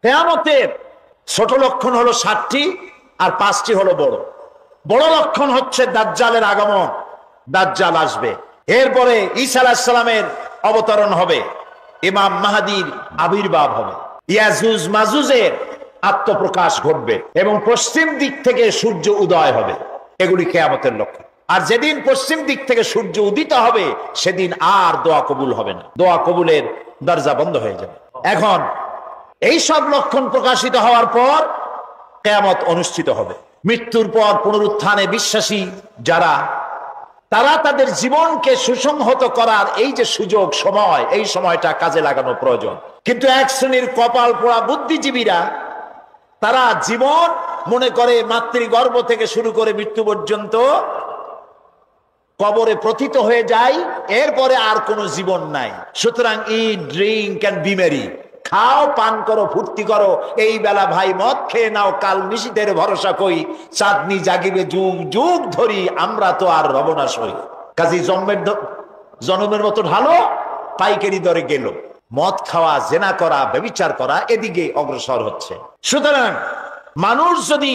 কিয়ামতের ছোট লক্ষণ হলো 7টি, আর 5টি হলো বড়। বড় লক্ষণ হচ্ছে দাজ্জালের আগমন, দাজ্জাল আসবে। এরপরে ঈসা আলাইহিস সালামের অবতরণ হবে, ইমাম মাহদীর আবির্ভাব হবে, ইয়াজুজ মাজুজের আত্মপ্রকাশ ঘটবে এবং পশ্চিম দিক থেকে সূর্য উদয় হবে। এগুলি কিয়ামতের লক্ষণ। আর যেদিন পশ্চিম দিক থেকে সূর্য উদিত হবে সেদিন আর দোয়া কবুল হবে না, দোয়া কবুলের দরজা বন্ধ হয়ে যাবে। এখন এই সব লক্ষণ প্রকাশিত হওয়ার পর কিয়ামত অনুষ্ঠিত হবে। মৃত্যুর পর পুনরুত্থানে বিশ্বাসী যারা, তারা তাদের জীবনকে সুসংহত করার এই যে সুযোগ, সময়, এই সময়টা কাজে লাগানো প্রয়োজন। কিন্তু এক শ্রেণীর কপাল পোড়া বুদ্ধিজীবীরা তারা জীবন মনে করে মাতৃগর্ভ থেকে শুরু করে মৃত্যু পর্যন্ত কবরে প্রথিত হয়ে যায়, এরপরে আর কোনো জীবন নাই। সুতরাং ইট, ড্রিঙ্ক এন্ড বি মেরি, খাও, পান করো, ফুর্তি করো, এই বেলা ভাই মদ খেয়ে নাও, কাল নিশীথের ভরসা কই, চাঁদনি জাগিবে যুগ যুগ ধরি, আমরা তো আর রব না সই। কাজী জন্মের মতো ঢালো, পাইকারি দরে গেল। মদ খাওয়া, জেনা করা, ব্যভিচার করা এদিকে অগ্রসর হচ্ছে। সুতরাং মানুষ যদি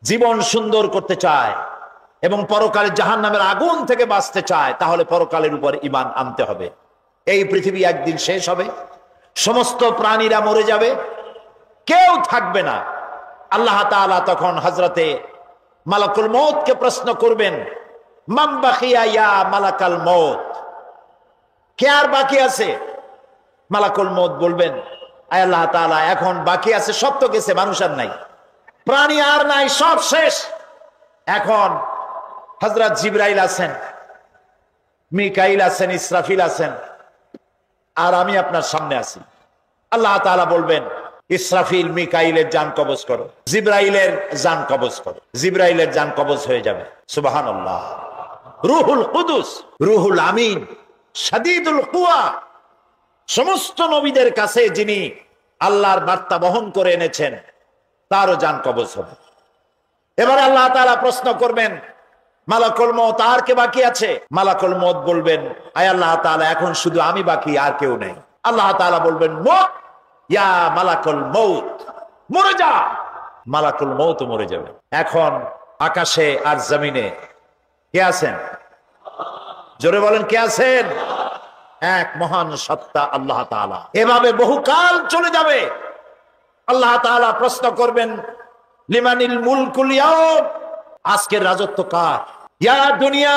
জীবন সুন্দর করতে চায় এবং পরকালে জাহান্নামের আগুন থেকে বাঁচতে চায়, তাহলে পরকালের উপর ঈমান আনতে হবে। এই পৃথিবী একদিন শেষ হবে, সমস্ত প্রাণীরা মরে যাবে, কেউ থাকবে না। আল্লাহ তাআলা তখন হযরতে মালাকুল মউতকে প্রশ্ন করবেন, মান বাকিয়া ইয়া মালাকাল মউত, কে আর বাকি আছে? মালাকুল মউত বলবেন, আয় আল্লাহ তাআলা, এখন বাকি আছে, সব তো গেছে, মানুষ আর নাই, প্রাণী আর নাই, সব শেষ। এখন হযরত জিবরাইল আছেন, মিকাইল আছেন, ইসরাফিল আছেন, আর আমি আপনার সামনে আছি। আল্লাহ তাআলা বলবেন, ইসরাফিল, মিকাইলের জান কবজ করো, জিবরাইলের জান কবজ করো। জিবরাইলের জান কবজ হয়ে যাবে। সুবহানাল্লাহ। রূহুল কুদুস, রূহুল আমিন, শাদীদুল কুওয়া, সমস্ত নবীদের কাছে যিনি আল্লাহর বার্তা বহন করে এনেছেন, তারও জান কবজ হবে। এবার আল্লাহ তাআলা প্রশ্ন করবেন, মালাকুল মউত, আর কে বাকি আছে? মালাকুল মউত বলবেন, আয় আল্লাহ তাআলা, এখন শুধু আমি বাকি, আর কেউ নেই। আল্লাহ তাআলা বলবেন, মুত ইয়া মালাকুল মউত, মরে যা। মালাকুল মউত মরে যাবে। এখন আকাশে আর জমিনে কে আছেন? জোরে বলেন, কে আছেন? এক মহান সত্তা আল্লাহ তাআলা। এভাবে বহুকাল চলে যাবে। আল্লাহ তাআলা প্রশ্ন করবেন, লিমানিল মুলকুল ইয়াউম, আজকের রাজত্ব কার? ইয়া দুনিয়া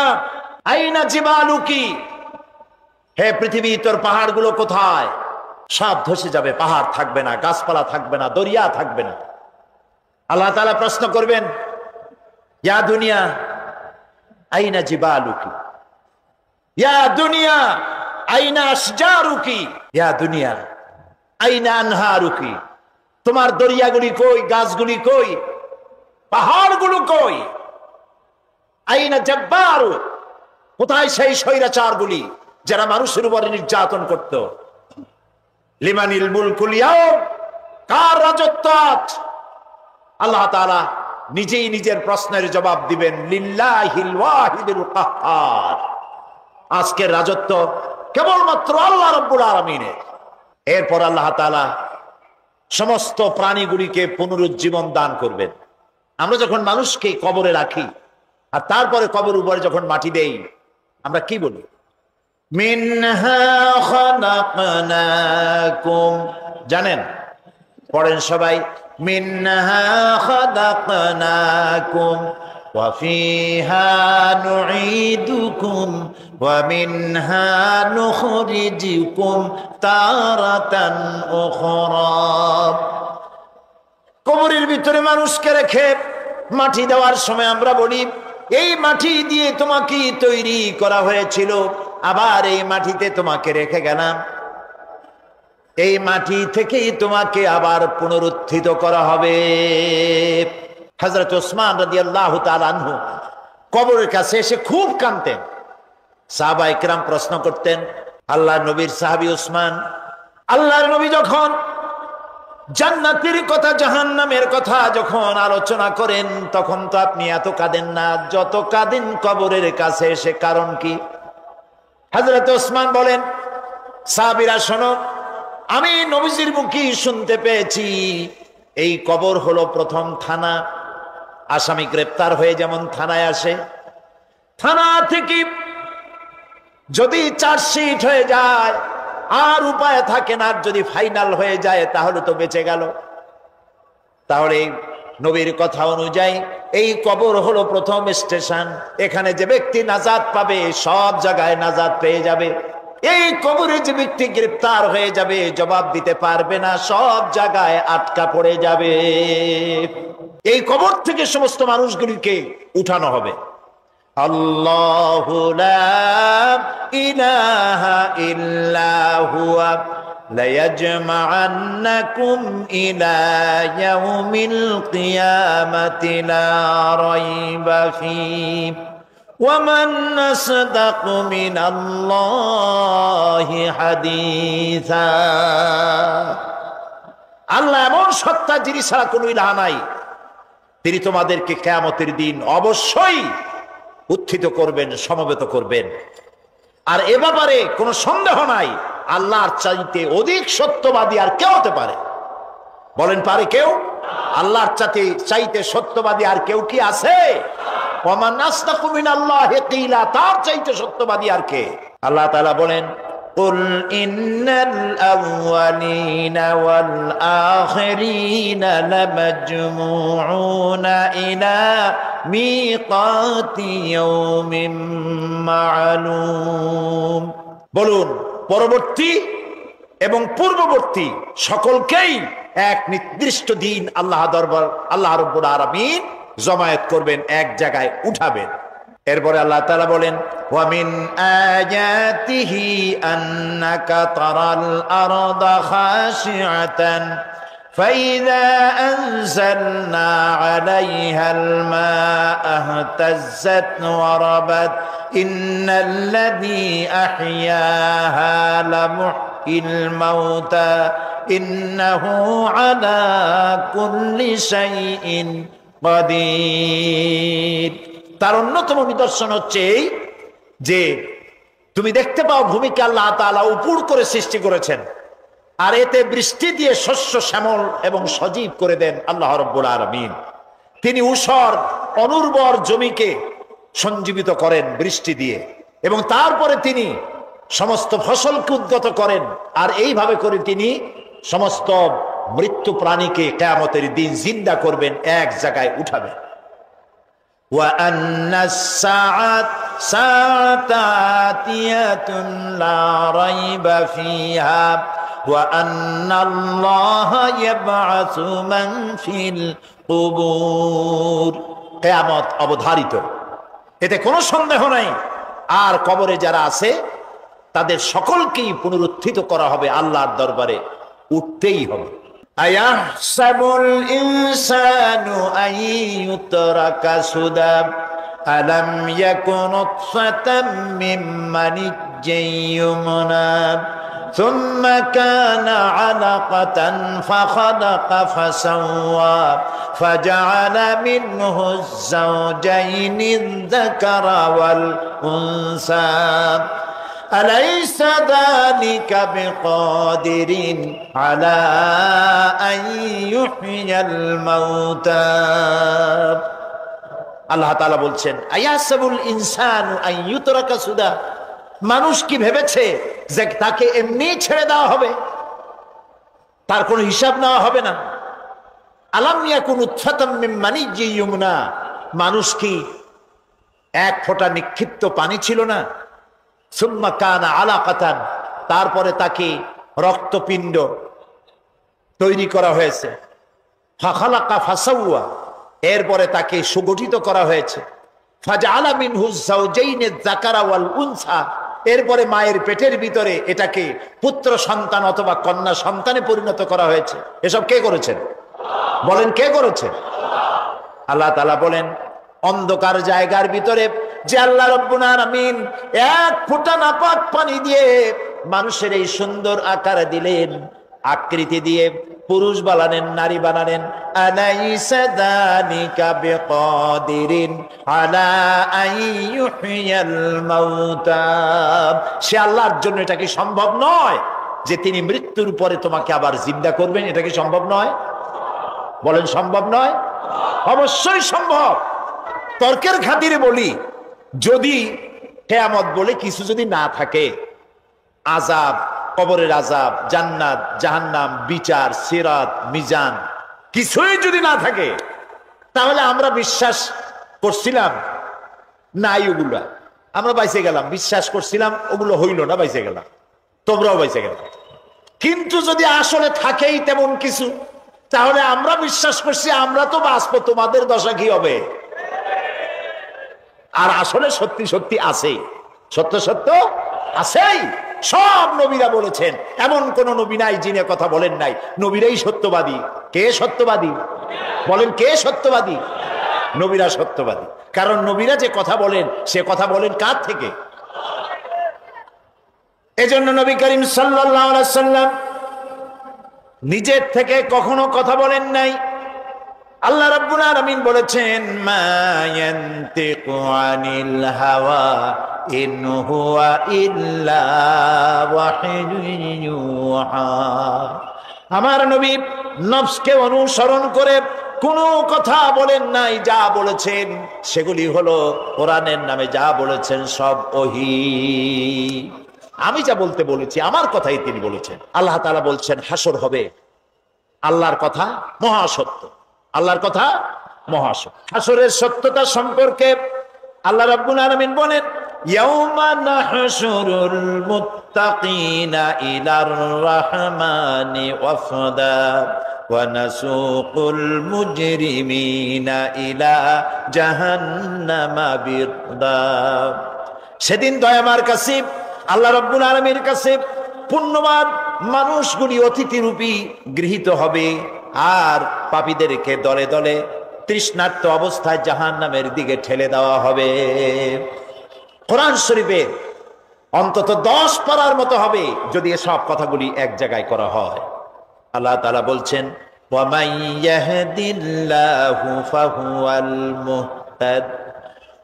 আইনা জিবালুকি, হে পৃথিবী, তোর পাহাড়গুলো কোথায়? সব ধসে যাবে, পাহাড় থাকবে না, গাছপালা থাকবে না, দরিয়া থাকবে না। আল্লাহ তাআলা প্রশ্ন করবেন, ইয়া দুনিয়া আইনা জিবালুকি, ইয়া দুনিয়া আইনা আশজারুকি, ইয়া দুনিয়া আইনা আনহারুকি, তোমার দরিয়াগুলি কই, গাছগুলি কই, পাহাড়গুলো কই? আইনা জাব্বারু, কোথায় সেই স্বৈরাচারগুলি যারা মানুষের উপরে নির্যাতন করত? লিমানিল মুলকুল ইয়াউম, কার রাজত্ব আজ? আল্লাহ তাআলা নিজেই নিজের প্রশ্নের জবাব দিবেন, লিল্লাহিল ওয়াহিদুল কাহ্হার, আজকের রাজত্ব কেবলমাত্র আল্লাহ রাব্বুল আলামিনের। এরপর আল্লাহ তাআলা সমস্ত প্রাণীগুলিকে পুনরুজ্জীবন দান করবেন। আমরা যখন মানুষকে কবরে রাখি আর তারপরে কবরের উপরে যখন মাটি দেই, আমরা কি বলি? মিনহা খালাকনাকুম, জানেন? পড়েন সবাই, মিনহা খালাকনাকুম ওয়া ফিহা নুঈদুকুম ওয়া মিনহা নুখরিজুকুম তারাতান উখরা। কবরের ভিতরে মানুষকে রেখে মাটি দেওয়ার সময় আমরা বলি, এই মাটি দিয়ে তোমাকে তৈরি করা হয়েছিল, আবার এই মাটিতে তোমাকে রেখে গেলাম, এই মাটি থেকেই তোমাকে আবার পুনরুত্থিত করা হবে। হযরত ওসমান রাদিয়াল্লাহু তাআলা আনহু কবরের কাছে এসে খুব কাঁদতেন। সাহাবায়ে কেরাম প্রশ্ন করতেন, আল্লাহর নবীর সাহাবী ওসমান, আল্লাহর নবী যখন জান্নাতের কথা, জাহান্নামের কথা যখন আলোচনা করেন, তখন তো আপনি এত কাঁদেন না, যত কাঁদেন কবরের কাছে এসে, কারণ কি? হযরত ওসমান বলেন, সাহাবীরা শোনো, আমি নবীজির মুখে শুনতে পেয়েছি এই কবর হলো প্রথম থানা। আসামি গ্রেপ্তার হয়ে যেমন থানায় আসে, থানা থেকে যদি চার্জশিট হয়ে যায় আর উপায় থাকে না, যদি ফাইনাল হয়ে যায় তাহলে তো বেঁচে গেল। তাহলে নবীর কথা অনুযায়ী এই কবর হলো প্রথম স্টেশন। এখানে যে ব্যক্তি নাজাত পাবে সব জায়গায় নাজাত পেয়ে যাবে। এই কবরে যে ব্যক্তি গ্রেফতার হয়ে যাবে, জবাব দিতে পারবে না, সব জায়গায় আটকা পড়ে যাবে। এই কবর থেকে সমস্ত মানুষগুলিকে উঠানো হবে। আল্লাহু লা ইলাহা ইল্লা হুয়া লায়াজমাআন্নাকুম ইলা ইয়াউমিল কিয়ামাতি লা রাইবা ফীহি ওয়া মান আসদাকু মিনাল্লাহি হাদীসা। আল্লাহ এমন সত্তা যিনি ছাড়া কোনো ইলাহ নাই, তিনি তোমাদেরকে কিয়ামতের দিন অবশ্যই উত্থিত করবেন, সমবেত করবেন। আর এ ব্যাপারে কোনো সন্দেহ নাই, আল্লাহর চাইতে অধিক সত্যবাদী আর কেউ হতে পারে? বলেন, পারে কেউ? আল্লাহর চাইতে সত্যবাদী আর কেউ কি আছে? ওয়ামান আসদাকু মিনাল্লাহি কিলা, তার চাইতে সত্যবাদী আর কে? আল্লাহ তাআলা বলেন, কুল ইন্নাল আউয়ালিনা ওয়াল আখিরিনা লামাজমুউনা ইলা মিকাতি ইয়াউমিন মা'লুম। বলুন, পরবর্তী এবং পূর্ববর্তী সকলকেই এক নির্দিষ্ট দিন আল্লাহ রাব্বুল আলামিন জমায়েত করবেন, এক জায়গায় উঠাবেন। এরপরে আল্লাহ তাআলা বলেন, ওয়া মিন আয়াতিহি আন্নাকা তারাল আরদা খাশিআতান فإذا أنزلنا عليها الماء اهتزت وربت إن الذي أحياها لمحيي الموتى إنه على كل شيء قدير। তার অন্যতম নিদর্শন হচ্ছে এই যে তুমি দেখতে পাও ভূমিকে আল্লাহ তাআলা উপর করে সৃষ্টি করেছেন, আর এতে বৃষ্টি দিয়ে শস্য শ্যামল এবং সজীব করে দেন আল্লাহ রাব্বুল আলামিন। তিনি ঊষর অনুর্বর জমিকে সঞ্জীবিত করেন বৃষ্টি দিয়ে, এবং তারপরে তিনি সমস্ত ফসলকে উদ্গত করেন, আর এইভাবে করে তিনি সমস্ত মৃত্যু প্রাণীকে কিয়ামতের দিন জিন্দা করবেন, এক জায়গায় উঠাবেন। ওয়া আন্নাস সাআতা আতিয়াতুন লা রাইবা ফিহা ওয়া আন্নাল্লাহা ইয়াবআসু মান ফিল কুবুর। কিয়ামত অবধারিত, এতে কোনো সন্দেহ নাই। আর কবরে যারা আছে তাদের সকলকেই পুনরুত্থিত করা হবে, আল্লাহর দরবারে উঠতেই হবে। আয়াহসাবুল ইনসানু আন ইউতরাকা সুদা আলাম ইয়াকুন নুতফাতাম মিন মানিজ্জিন ইউমনা ثم كان علقة فخلق فسوى فجعل منه الزوجين الذكر والأنثى أليس ذلك بقادر على أن يحيي الموتى। আল্লাহ তাআলা বলছেন, আয়াসাবুল ইনসানু আন ইউতরাকা সুদা, মানুষ কি ভেবেছে যে তাকে এমনি ছেড়ে দেওয়া হবে, তার কোনো হিসাব নেওয়া হবে না? আলাম ইয়াকুন নুতফাতাম মিন মানিজ্জিন ইউমনা, মানুষ কি এক ফোঁটা নিক্ষিপ্ত পানি ছিল না? সুম্মা কানা আলাকাতান, তারপরে তাকে রক্তপিণ্ড তৈরি করা হয়েছে। ফাখালাকা ফাসাওয়া, এরপরে তাকে সুগঠিত করা হয়েছে। ফাজআলা মিনহু যাওজাইনি যাকারা ওয়াল উনসা, এরপরে মায়ের পেটের ভিতরে এটাকে পুত্র সন্তান অথবা কন্যা সন্তানে পরিণত করা হয়েছে। এসব কে করেছেন? বলেন, কে করেছে? আল্লাহ তাআলা বলেন, অন্ধকার জায়গার ভিতরে যে আল্লাহ রাব্বুল আলামিন এক ফোঁটা নাপাক পানি দিয়ে মানুষের এই সুন্দর আকার দিলেন, আকৃতি দিয়ে পুরুষ বানালেন, নারী বানালেন। আলাইসা যালিকা বিকাদিরিন আলা আন ইউহিয়াল মাউতা, সে আল্লাহর জন্য এটা কি সম্ভব নয় যে তিনি মৃত্যুর পরে তোমাকে আবার জিন্দা করবেন? এটা কি সম্ভব নয়? বলেন সম্ভব নয়? অবশ্যই সম্ভব। তর্কের খাতিরে বলি, যদি কিয়ামত বলে কিছু যদি না থাকে, আযাব, কবরের আযাব, জান্নাত, জাহান্নাম, বিচার, সিরাত, মিজান কিছুই যদি না থাকে, তাহলে আমরা বিশ্বাস করছিলাম নাই ওগুলা, আমরা বাইসে গেলাম, বিশ্বাস করছিলাম ওগুলো হইল না, বাইসে গেলাম, তোমরাও বাইসে গেলাম। কিন্তু যদি আসলে থাকেই তেমন কিছু, তাহলে আমরা বিশ্বাস করছি আমরা তো বাঁচবো, তোমাদের দশা কি হবে? আর আসলে সত্যি সত্যি আছে, সত্য সত্য আছেই। সব নবীরা বলেছেন, এমন কোন নবী নাই যিনি কথা বলেন নাই। নবীরাই সত্যবাদী। কে সত্যবাদী? বলেন কে সত্যবাদী? নবীরা সত্যবাদী। কারণ নবীরা যে কথা বলেন, সে কথা বলেন কার থেকে? এজন্য নবী করিম সাল্লাল্লাহু আলাইহি সাল্লাম নিজের থেকে কখনো কথা বলেন নাই। আল্লাহ রাব্বুল আলামিন বলেছেন, মা ইয়ানতিকু আনিল হাওয়া ইন হুয়া ইল্লা ওয়াহিয়ুন ইউহা। আমার নবী নফসকে অনুসরণ করে কোনো কথা বলেন নাই। যা বলেছেন সেগুলি হলো কোরআনের নামে যা বলেছেন সব ওহী। আমি যা বলতে বলেছি আমার কথাই তিনি বলেছেন। আল্লাহ তাআলা বলছেন হাসর হবে। আল্লাহর কথা মহাসত্য, আল্লাহর কথা মহাসত্য। হাসরের সত্যতা সম্পর্কে আল্লাহ রাব্বুল আলামিন বলেন, ইয়াউমা নাহশুরুল মুত্তাকিনা ইলার রাহমানি ওয়াফদা ওয়া নাসুকুল মুজরিমিনা ইলা জাহান্নামা বিরদা। সেদিন দয়াময় কাছে আল্লাহ রাব্বুল আলামিনের কাছে পুণ্যবান মানুষগুলি অতিথিরূপী গৃহীত হবে, আর পাপীদেরকে দলে দলে তৃষ্ণার্ত অবস্থায় জাহান্নামের দিকে ঠেলে দেওয়া হবে। কোরআন শরীফে অন্তত 10 পারার মতো হবে যদি এসব কথাগুলি এক জায়গায় করা হয়। আল্লাহ তাআলা বলছেন, ওয়া মান ইয়াহদিল্লাহু ফাহুয়াল মুহতাদ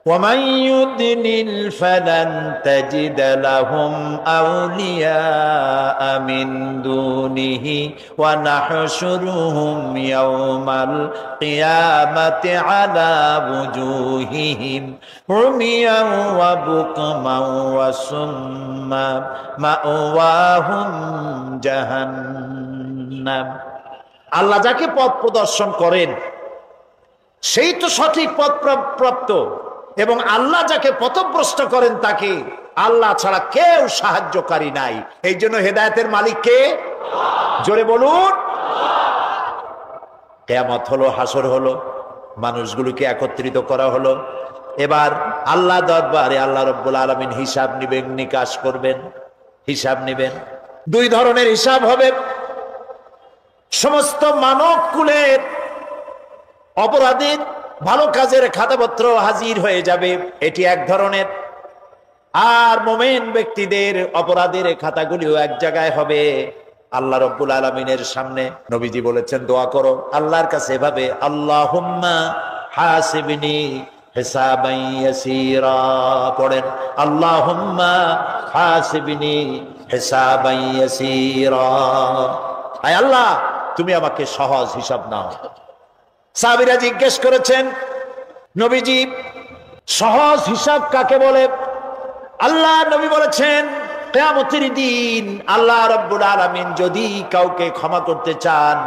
ওয়া মান ইউদ্লিল ফালান তাজিদ লাহুম আউলিয়া মিন দুনিহি ওয়া নাহশুরুহুম ইয়াওমাল কিয়ামাতি আলা ওয়ুজুহিহিম উমিয়ান ওয়া বুকমান ওয়া সুম্মা মাওয়াহুম জাহান্নাম। আল্লাহ যাকে পথ প্রদর্শন করেন সেই তো সঠিক পথ প্রাপ্ত, এবং আল্লাহ যাকে পথভ্রষ্ট করেন তাকে আল্লাহ ছাড়া কেউ সাহায্যকারী নাই। এই জন্য হেদায়েতের মালিক কে? জোরে বলুন। কিয়ামত হলো, হাসর হলো, মানুষগুলোকে একত্রিত করা হলো। এবার আল্লাহ দরবারে আল্লাহ রাব্বুল আলামিন হিসাব নিবেন, নিকাশ করবেন, হিসাব নিবেন। 2 ধরনের হিসাব হবে। সমস্ত মানব কুলের অপরাধীর ভালো কাজের খাতাপত্র হাজির হয়ে যাবে, এটি এক ধরনের। আর মুমিন ব্যক্তিদের অপরাধের খাতাগুলিও এক জায়গায় হবে আল্লাহ রাব্বুল আলামিনের সামনে। নবীজি বলেছেন দোয়া করো আল্লাহর কাছে এভাবে, আল্লাহুম্মা হাসিবনি হিসাবান ইয়াসীরা। পড়েন আল্লাহুম্মা হাসিবনি হিসাবান ইয়াসীরা। আয় আল্লাহ তুমি আমাকে সহজ হিসাব নাও। সাহাবীরা জিজ্ঞেস করেছেন, নবীজি সহজ হিসাব কাকে বলে? আল্লাহ নবী বলেছেন, কিয়ামতের দিন আল্লাহ রাব্বুল আলামিন যদি কাউকে ক্ষমা করতে চান,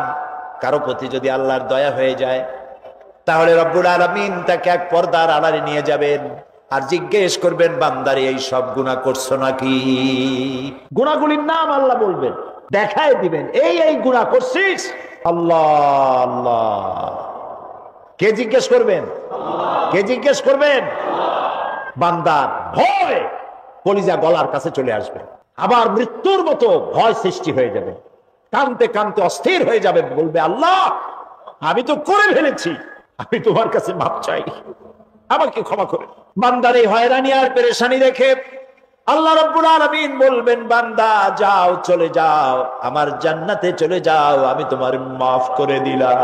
কারো প্রতি যদি আল্লাহর দয়া হয়ে যায়, তাহলে রব্বুল আলামিন তাকে এক পর্দার আড়ালে নিয়ে যাবেন আর জিজ্ঞেস করবেন, বান্দারে এই সব গুনাহ করছো নাকি? গুনাহগুলির নাম আল্লাহ বলবেন, দেখায় দিবেন, এই এই গুনাহ করছিস। আল্লাহ আল্লাহ। কে জিজ্ঞেস করবেন? কে জিজ্ঞেস করবেন? বান্দার ভয় কলিজা গলার কাছে চলে আসবে, আবার মৃত্যুর মতো ভয় সৃষ্টি হয়ে যাবে, কাঁদতে কাঁদতে অস্থির হয়ে যাবে, বলবে আল্লাহ আমি তো করে ফেলেছি, আমি তোমার কাছে মাপ চাই, আমাকে ক্ষমা করে। বান্দার এই হয়রানি আর পেরেশানি দেখে আল্লাহ রাব্বুল আলামিন বলবেন, বান্দা যাও, চলে যাও, আমার জান্নাতে চলে যাও, আমি তোমার মাফ করে দিলাম।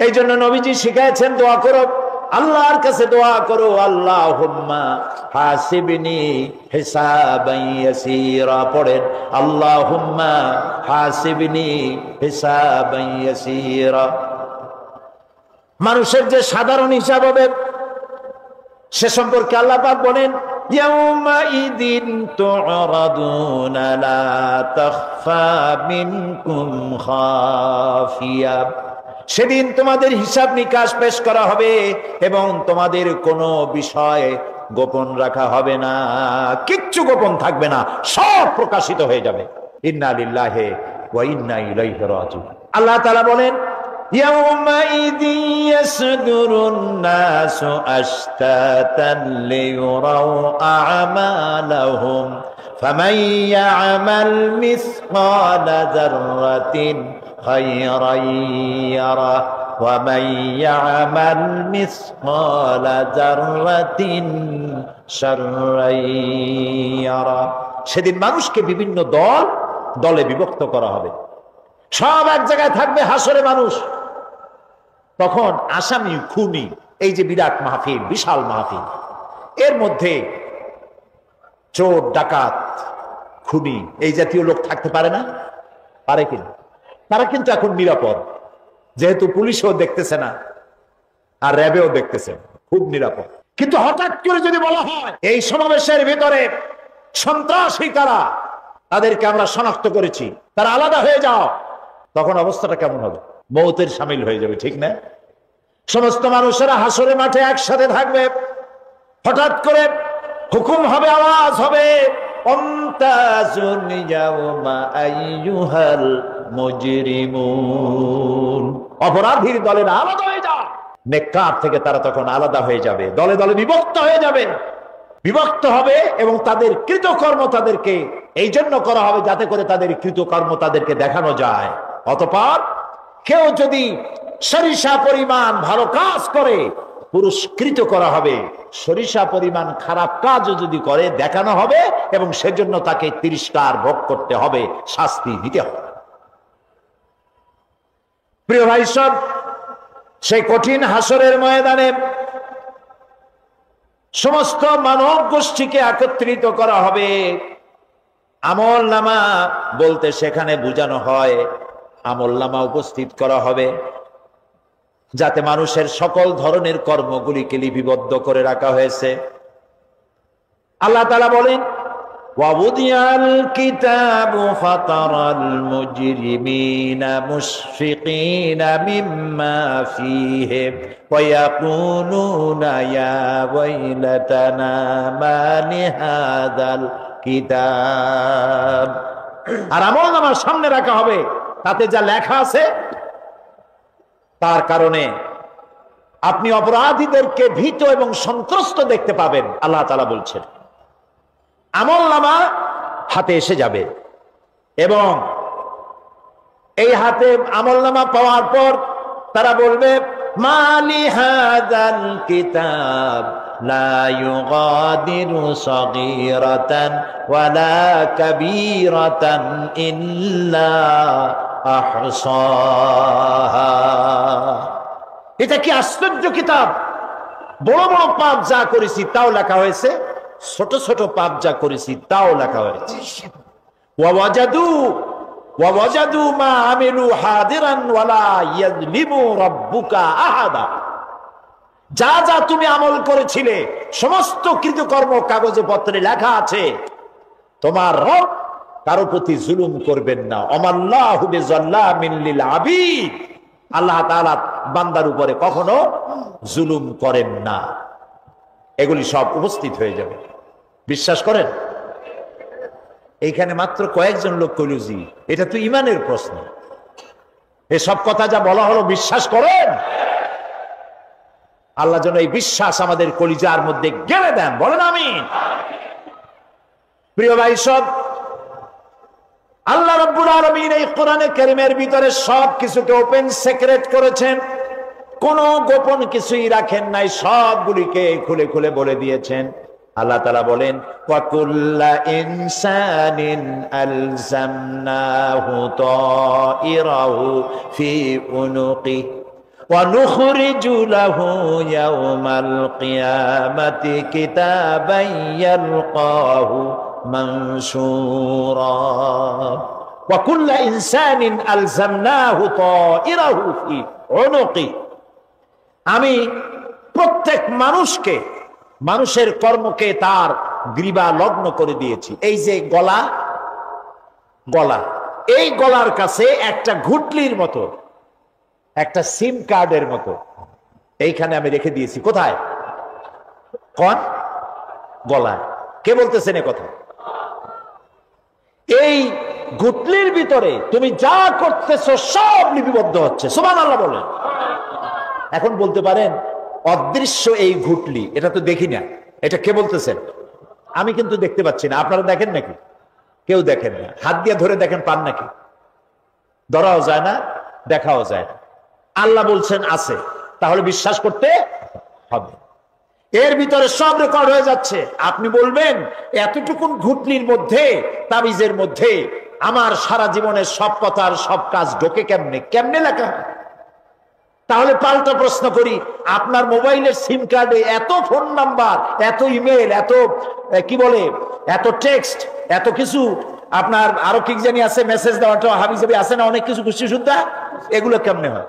এই জন্য নবীজি শিখাইছেন দোয়া করো, আল্লাহর কাছে দোয়া করো, আল্লাহুম্মা হাসিবনি হিসাবান ইয়াসীরা। পড়েন আল্লাহুম্মা হাসিবনি হিসাবান ইয়াসীরা। মানুষের যে সাধারণ হিসাব হবে সে সম্পর্কে আল্লাহ পাক বলেন ইয়াউমাইযিন তু'রাদুনা লা তাখফা মিনকুম খাফিয়া। সেদিন তোমাদের হিসাব নিকাশ পেশ করা হবে এবং তোমাদের কোনো বিষয় গোপন রাখা হবে না, কিচ্ছু গোপন থাকবে না, সব প্রকাশিত হয়ে যাবে। ইন্না লিল্লাহি ওয়া ইন্না ইলাইহি রাজিউন। আল্লাহ তাআলা বলেন ইয়াউমাইযি ইয়াসদুরুন নাসু আশতাতান লিয়ুরাউ আ'মালাহুম ফামান ইয়া'মাল মিসকালা যাররাতিন খায়রান ইয়ারা ওয়া মান ইয়া'মাল মিসকালা যাররাতিন শাররান ইয়ারা। সেদিন মানুষকে বিভিন্ন দলে বিভক্ত করা হবে, সব এক জায়গায় থাকবে হাসরে মানুষ। তখন আসামি খুনি, এই যে বিরাট মাহফিল, বিশাল মাহফিল, এর মধ্যে চোর ডাকাত খুনি এই জাতীয় লোক থাকতে পারে না? পারে কিনা? তারা কিন্তু এখন নিরাপদ, যেহেতু পুলিশও দেখতেছে না আর র্যাবেও দেখতেছে, খুব নিরাপদ। কিন্তু হঠাৎ করে যদি বলা হয় এই সমাবেশের ভিতরে সন্ত্রাসী কারা, তাদেরকে আমরা শনাক্ত করেছি, তারা আলাদা হয়ে যাও, তখন অবস্থাটা কেমন হবে? মৌতের শামিল হয়ে যাবে, ঠিক না? সমস্ত মানুষেরা হাসরে মাঠে একসাথে থাকবে, হঠাৎ করে হুকুম হবে, আওয়াজ হবে অমতাজুন ইয়াউমা আইয়ুহাল মুজরিমুন। অপরাধীর দলেরা আলাদা হয়ে যাও। নেককার থেকে তারা তখন আলাদা হয়ে যাবে, দলে দলে বিভক্ত হয়ে যাবে, বিভক্ত হবে এবং তাদের কৃতকর্ম তাদেরকে এই জন্য করা হবে যাতে করে তাদের কৃতকর্ম তাদেরকে দেখানো যায়। অতঃপর কেউ যদি সরিষা পরিমাণ ভালো কাজ করে পুরস্কৃত করা হবে, সরিষা পরিমাণ খারাপ কাজও যদি করে দেখানো হবে এবং সেজন্য তাকে তিরস্কার ভোগ করতে হবে, শাস্তি দিতে হবে। প্রিয় ভাই সব, সেই কঠিন হাসরের ময়দানে সমস্ত মানব গোষ্ঠীকে একত্রিত করা হবে। আমল নামা বলতে সেখানে বোঝানো হয় আমল নামা উপস্থিত করা হবে, যাতে মানুষের সকল ধরনের কর্মগুলিকে লিপিবদ্ধ করে রাখা হয়েছে। আল্লাহ তাআলা বলেন ওয়াউদিয়াল কিতাবু ফাতারাল মুজরিমিনা মুশফিকিনা মিম্মা ফীহি ওয়া ইয়াকুলুনা ইয়া ওয়াইলাতানা মা লিহাযাল কিতাব। আর আমলনামার সামনে রাখা হবে, তাতে যা লেখা আছে তার কারণে আপনি অপরাধীদেরকে ভীত এবং সন্ত্রস্ত দেখতে পাবেন। আল্লাহ তাআলা বলছেন আমলনামা হাতে এসে যাবে এবং এই হাতে আমলনামা পাওয়ার পর তারা বলবে মালি হাযাল কিতাব লা ইউগাদিরু সাগীরাতান ওয়ালা কাবীরাতান ইল্লা আহসাহা। এটা কি আশ্চর্য কিতাব! বড় বড় পাপ যা করেছি তাও লেখা হয়েছে, ছোট ছোট পাপ যা করেছি তাও লেখা হয়েছে। ওয়াওয়াজাদু মা আমিলু হাদিরান ওয়ালা ইয়াযলিমু রাব্বুকা আহাদা। যা যা তুমি আমল করেছিলে সমস্ত কৃতকর্ম কাগজে পত্রে লেখা আছে। তোমার রব কারো প্রতি জুলুম করবেন না। আমাল্লাহু বিযাল্লামিন লিল আবিদ। আল্লাহ তাআলা বান্দার উপরে কখনো জুলুম করেন না। এগুলি সব উপস্থিত হয়ে যাবে, বিশ্বাস করেন? এইখানে মাত্র কয়েকজন লোক কইল জি, এটা তো ইমানের প্রশ্ন। এসব কথা যা বলা হলো বিশ্বাস করেন? আল্লাহ যেন এই বিশ্বাস আমাদের কলিজার মধ্যে গেড়ে দেন, বলেন আমিন। প্রিয় ভাই সব, আল্লাহ রাব্বুল আলামিন এই কোরআনে কারীমের ভিতরে সব কিছুকে ওপেন সিক্রেট করেছেন, কোনো গোপন কিছুই রাখেন নাই, সবগুলিকে খুলে খুলে বলে দিয়েছেন। আল্লাহ তাআলা বলেন ওয়া কুল্লা ইনসানিন আলজামনাহু তাইরাহু ফি উনুকি وَنُخْرِجُ لَهُ يَوْمَ الْقِيَامَةِ كِتَابًا يَلْقَاهُ مَنشُورًا وَكُلَّ إِنسَانٍ أَلْزَمْنَاهُ طَائِرَهُ فِي عُنُقِهِ। আমি প্রত্যেক মানুষকে, মানুষের কর্মকে তার গ্রীবা লগ্ন করে দিয়েছি। এই যে গলা, গলা, এই গলার কাছে একটা ঘুটলির মতো, একটা সিম কার্ডের মতো এইখানে আমি রেখে দিয়েছি। কোথায়? কোন গলায়? কে বলতেছেন এ কথা? এই ঘুটলির ভিতরে তুমি যা করতেছো সব লিপিবদ্ধ হচ্ছে। সুবহানাল্লাহ বলেন। এখন বলতে পারেন অদৃশ্য এই ঘুটলি, এটা তো দেখি না, এটা কে বলতেছেন? আমি কিন্তু দেখতে পাচ্ছি না। আপনারা দেখেন নাকি? কেউ দেখেন না। হাত দিয়ে ধরে দেখেন, পান নাকি? ধরাও যায় না, দেখাও যায় না। আল্লাহ বলছেন আছে, তাহলে বিশ্বাস করতে হবে। এর ভিতরে সব রেকর্ড হয়ে যাচ্ছে। আপনি বলবেন এতটুকুন ঘুটলির মধ্যে, তাবিজের মধ্যে আমার সারা জীবনের সব কথার সব কাজ ঢোকে কেমনে? কেমনে লেখা? তাহলে পাল্টা প্রশ্ন করি, আপনার মোবাইলের সিম কার্ডে এত ফোন নাম্বার, এত ইমেল, এত কি বলে, এত টেক্সট, এত কিছু, আপনার আরো কি জানি আছে, মেসেজ দেওয়াটা হাবিজাবি আছে না, অনেক কিছু গোষ্ঠী শুদ্ধা, এগুলো কেমনে হয়?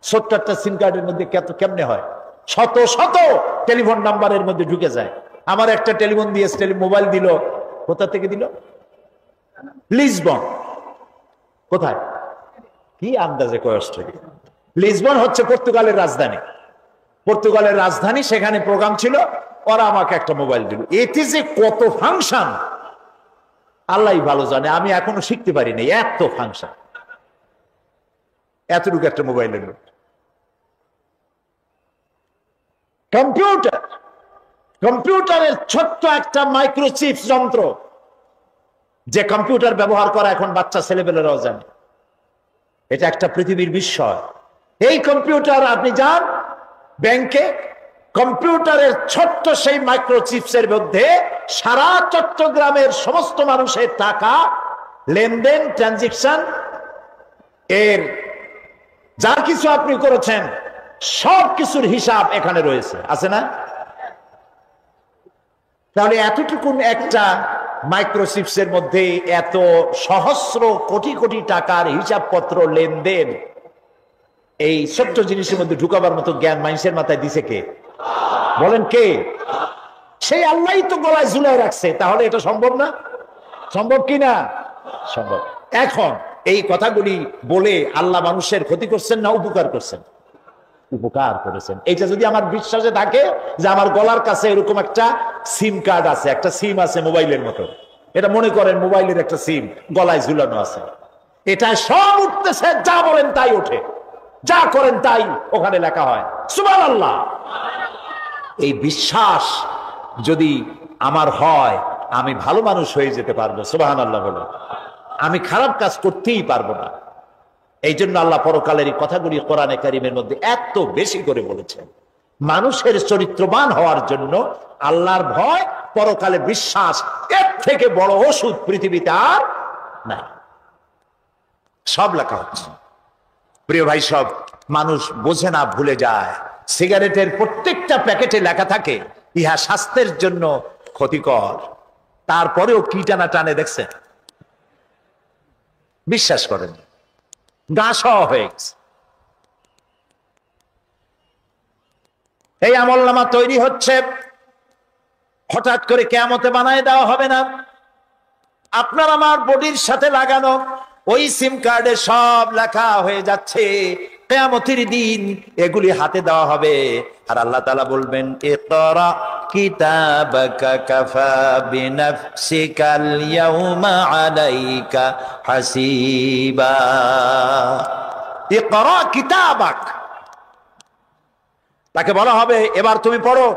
70টা সিম কার্ডের মধ্যে কেমনে হয়? শত শত টেলিফোন নাম্বারের মধ্যে ঢুকে যায়। আমার একটা টেলিফোন দিয়ে মোবাইল দিল, কোথা থেকে দিল? লিসবন। কোথায়? কি আন্দাজে কয় থেকে? লিসবন হচ্ছে পর্তুগালের রাজধানী। পর্তুগালের রাজধানী, সেখানে প্রোগ্রাম ছিল, ওরা আমাকে একটা মোবাইল দিল। এতে যে কত ফাংশন আল্লাহ ভালো জানে, আমি এখনো শিখতে পারিনি এত ফাংশন, এতটুকু একটা মোবাইলের মধ্যে। কম্পিউটার, কম্পিউটারের ছোট্ট একটা মাইক্রোচিপ যন্ত্র, যে কম্পিউটার ব্যবহার করা এখন বাচ্চা ছেলেপেলেরাও জানে। এটা একটা পৃথিবীর বিস্ময়। এই কম্পিউটার, আপনি যান ব্যাংকে, কম্পিউটারের ছোট্ট সেই মাইক্রোচিপসের মধ্যে সারা চট্টগ্রামের সমস্ত মানুষের টাকা লেনদেন, ট্রানজেকশন, এর যা কিছু আপনি করেছেন সব কিছুর হিসাব এখানে রয়েছে, আছে না? তাহলে এতটুকুন একটা মাইক্রোচিপসের মধ্যে এত সহস্র কোটি কোটি টাকার হিসাবপত্র, লেনদেন, এই ছোট্ট জিনিসের মধ্যে ঢুকাবার মতো জ্ঞান মানুষের মাথায় দিছে কে? বলেন কে? সেই আল্লাহই তো গলায় ঝুলাই রাখছে। তাহলে এটা সম্ভব না? সম্ভব কি না? সম্ভব। এখন এই কথাগুলি বলে আল্লাহ মানুষের ক্ষতি করছেন না উপকার করছেন? উপকার করেছেন। এটা যদি আমার বিশ্বাসে থাকে যে আমার গলার কাছে এরকম একটা সিম কার্ড আছে, একটা সিম আছে মোবাইলের মতো, এটা মনে করেন মোবাইলের একটা সিম গলায় ঝুলানো আছে, এটা সব উঠতেছে, যা বলেন তাই ওঠে, যা করেন তাই ওখানে লেখা হয়। সুবহানাল্লাহ। এই বিশ্বাস যদি আমার হয়, আমি ভালো মানুষ হয়ে যেতে পারবো। সুবহানাল্লাহ বলে আমি খারাপ কাজ করতেই পারবো না। এই জন্য আল্লাহ পরকালের এই কথাগুলি কোরআনে কারিমের মধ্যে এত বেশি করে বলেছেন। মানুষের চরিত্রবান হওয়ার জন্য আল্লাহর ভয়, পরকালে বিশ্বাস, এর থেকে বড় ওষুধ পৃথিবীতে আর নাই। সব লেখা হচ্ছে। প্রিয় ভাই, সব মানুষ বোঝে না, ভুলে যায়। সিগারেটের প্রত্যেকটা প্যাকেটে লেখা থাকে ইহা স্বাস্থ্যের জন্য ক্ষতিকর, তারপরেও কি টানা টানে দেখছেন? বিশ্বাস করেন, গাছ হয়ে গেছে। এই আমলনামা তৈরি হচ্ছে, হঠাৎ করে কিয়ামতে বানায় দেওয়া হবে না। আপনার আমার বডির সাথে লাগানো ওই সিম কার্ডে সব লেখা হয়ে যাচ্ছে। কিয়ামতের দিন এগুলি হাতে দেওয়া হবে, আর আল্লাহ তাআলা বলবেন, ইকরা কিতাবাকা কাফা বিনাফসিকাল ইয়াউমা আলাইকা হাসিবা। ইকরা কিতাবাক, তাকে বলা হবে এবার তুমি পড়ো।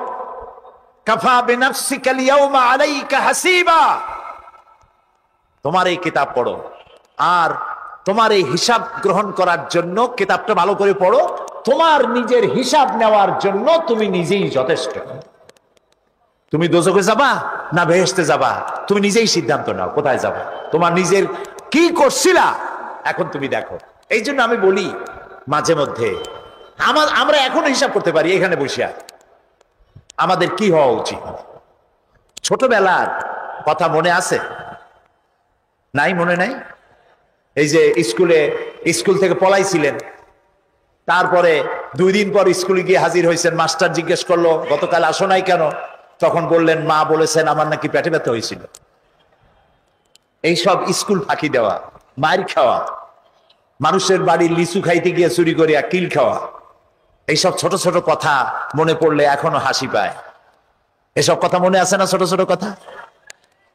কাফা বিনাফসিকাল ইয়াউমা আলাইকা হাসিবা, তোমার এই কিতাব পড়ো, আর তোমার এই হিসাব গ্রহণ করার জন্য কিতাবটা ভালো করে পড়ো। তোমার নিজের হিসাব নেওয়ার জন্য তুমি নিজেই যথেষ্ট। তুমি দোজখে যাবা না বেহেশতে যাবা, তুমি নিজেই সিদ্ধান্ত নাও কোথায় যাবা। তোমার নিজের কি করছিলা এখন তুমি দেখো। এই জন্য আমি বলি, মাঝে মধ্যে আমরা এখন হিসাব করতে পারি এখানে বসিয়া আমাদের কি হওয়া উচিত। ছোটবেলার কথা মনে আছে? নাই, মনে নাই? এই যে স্কুল থেকে পলাইছিলেন, তারপরে 2 দিন পর স্কুলে গিয়ে হাজির হয়েছেন, মাস্টার জিজ্ঞেস করলো গতকাল আসো নাই কেন? তখন বললেন মা বলেছেন আমার নাকি পেটে ব্যথা হয়েছিল। এইসব স্কুল ফাঁকি দেওয়া, মার খাওয়া, মানুষের বাড়ির লিচু খাইতে গিয়ে চুরি করিয়া কিল খাওয়া, এইসব ছোট ছোট কথা মনে পড়লে এখনো হাসি পায়। এসব কথা মনে আছে না? ছোট ছোট কথা,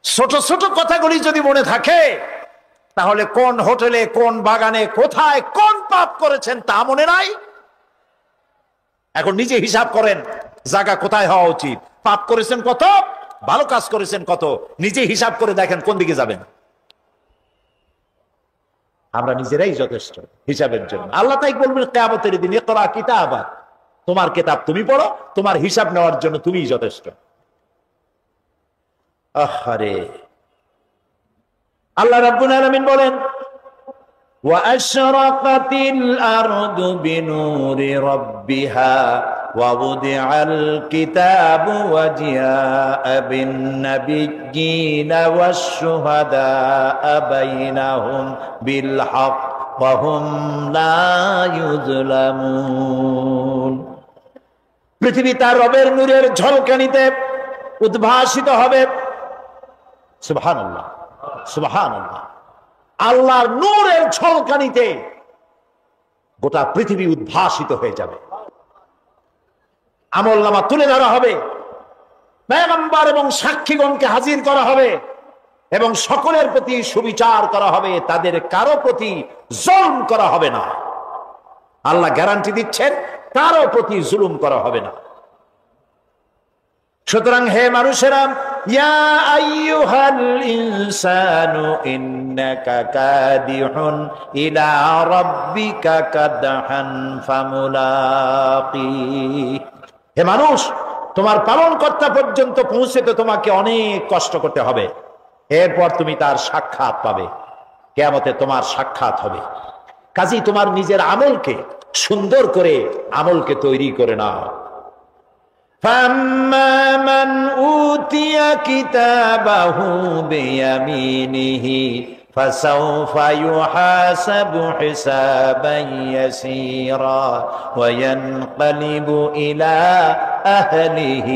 ছোট ছোট কথাগুলি যদি মনে থাকে তাহলে কোন হোটেলে, কোন বাগানে, কোথায় কোন পাপ করেছেন তা মনে নাই? এখন নিজে হিসাব করেন জায়গা কোথায় হওয়া উচিত, পাপ করেছেন কত, ভালো কাজ করেছেন কত, নিজে হিসাব করে দেখেন কোন দিকে যাবেন। আমরা নিজেরাই যথেষ্ট হিসাবের জন্য। আল্লাহ তাই বলবেন কিয়ামতের দিন, ইকরা কিতাবা, তোমার কিতাব তুমি পড়ো, তোমার হিসাব নেওয়ার জন্য তুমিই যথেষ্ট। আহারে, আল্লাহ রাব্বুল আলামিন বলেন ওয়া আশরাকাতিল আরদু বিনুরি রাব্বিহা ওয়া wudi'al কিতাবু ওয়া জিআ'a বিন নাবিয়্যিনা ওয়াশ শুহাদা'a বাইনাহুম বিল হক ওয়া হুম লা ইউযলামুন। পৃথিবী তার রবের নূরের ঝলকানিতে উদ্ভাসিত হবে। সুবহানাল্লাহ, সুবহানাল্লাহ। আল্লাহর নূরের ঝলকানিতে গোটা পৃথিবী উদ্ভাসিত হয়ে যাবে। আমলনামা তুলে ধরা হবে, পয়গম্বর এবং সাক্ষীগণকে হাজির করা হবে এবং সকলের প্রতি সুবিচার করা হবে, তাদের কারো প্রতি জুলুম করা হবে না। আল্লাহ গ্যারান্টি দিচ্ছেন কারো প্রতি জুলুম করা হবে না। সুতরাং হে মানুষেরা, ইয়া আইয়ুহাল ইনসানু ইন্নাকা কাদিহুন ইলা রাব্বিকা কাদহান ফামুলাকি। হে মানুষ, তোমার পালনকর্তা পর্যন্ত পৌঁছতে তোমাকে অনেক কষ্ট করতে হবে, এরপর তুমি তার সাক্ষাৎ পাবে। কিয়ামতে তোমার সাক্ষাৎ হবে। কাজেই তোমার নিজের আমলকে সুন্দর করে আমলকে তৈরি করে নাও। فَأَمَّا مَنْ أُوتِيَ كِتَابَهُ بِيَمِينِهِ فَسَوْفَ يُحَاسَبُ حِسَابًا يَسِيرًا وَيَنْقَلِبُ إِلَى أَهْلِهِ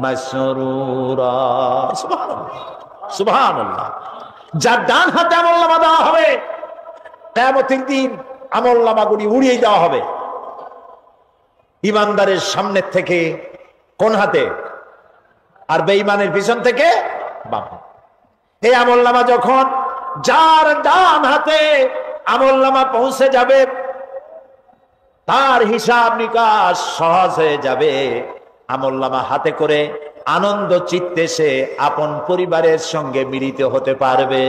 مَسْرُورًا। সুবহানাল্লাহ, সুবহানাল্লাহ। যার ডান হাতে আমলনামা দেওয়া হবে, কিয়ামতের দিন আমলনামাগুলি উড়িয়ে দেওয়া হবে। ঈমানদারের সামনে থেকে কোন হাতে, আর বেঈমানের পিছন থেকে বাম। এই আমলনামা যখন যার ডান হাতে আমলনামা পৌঁছে যাবে, তার হিসাব নিকাশ সহজ হয়ে যাবে। আমলনামা হাতে করে আনন্দ চিত্তে সে আপন পরিবারের সঙ্গে মিলিত হতে পারবে।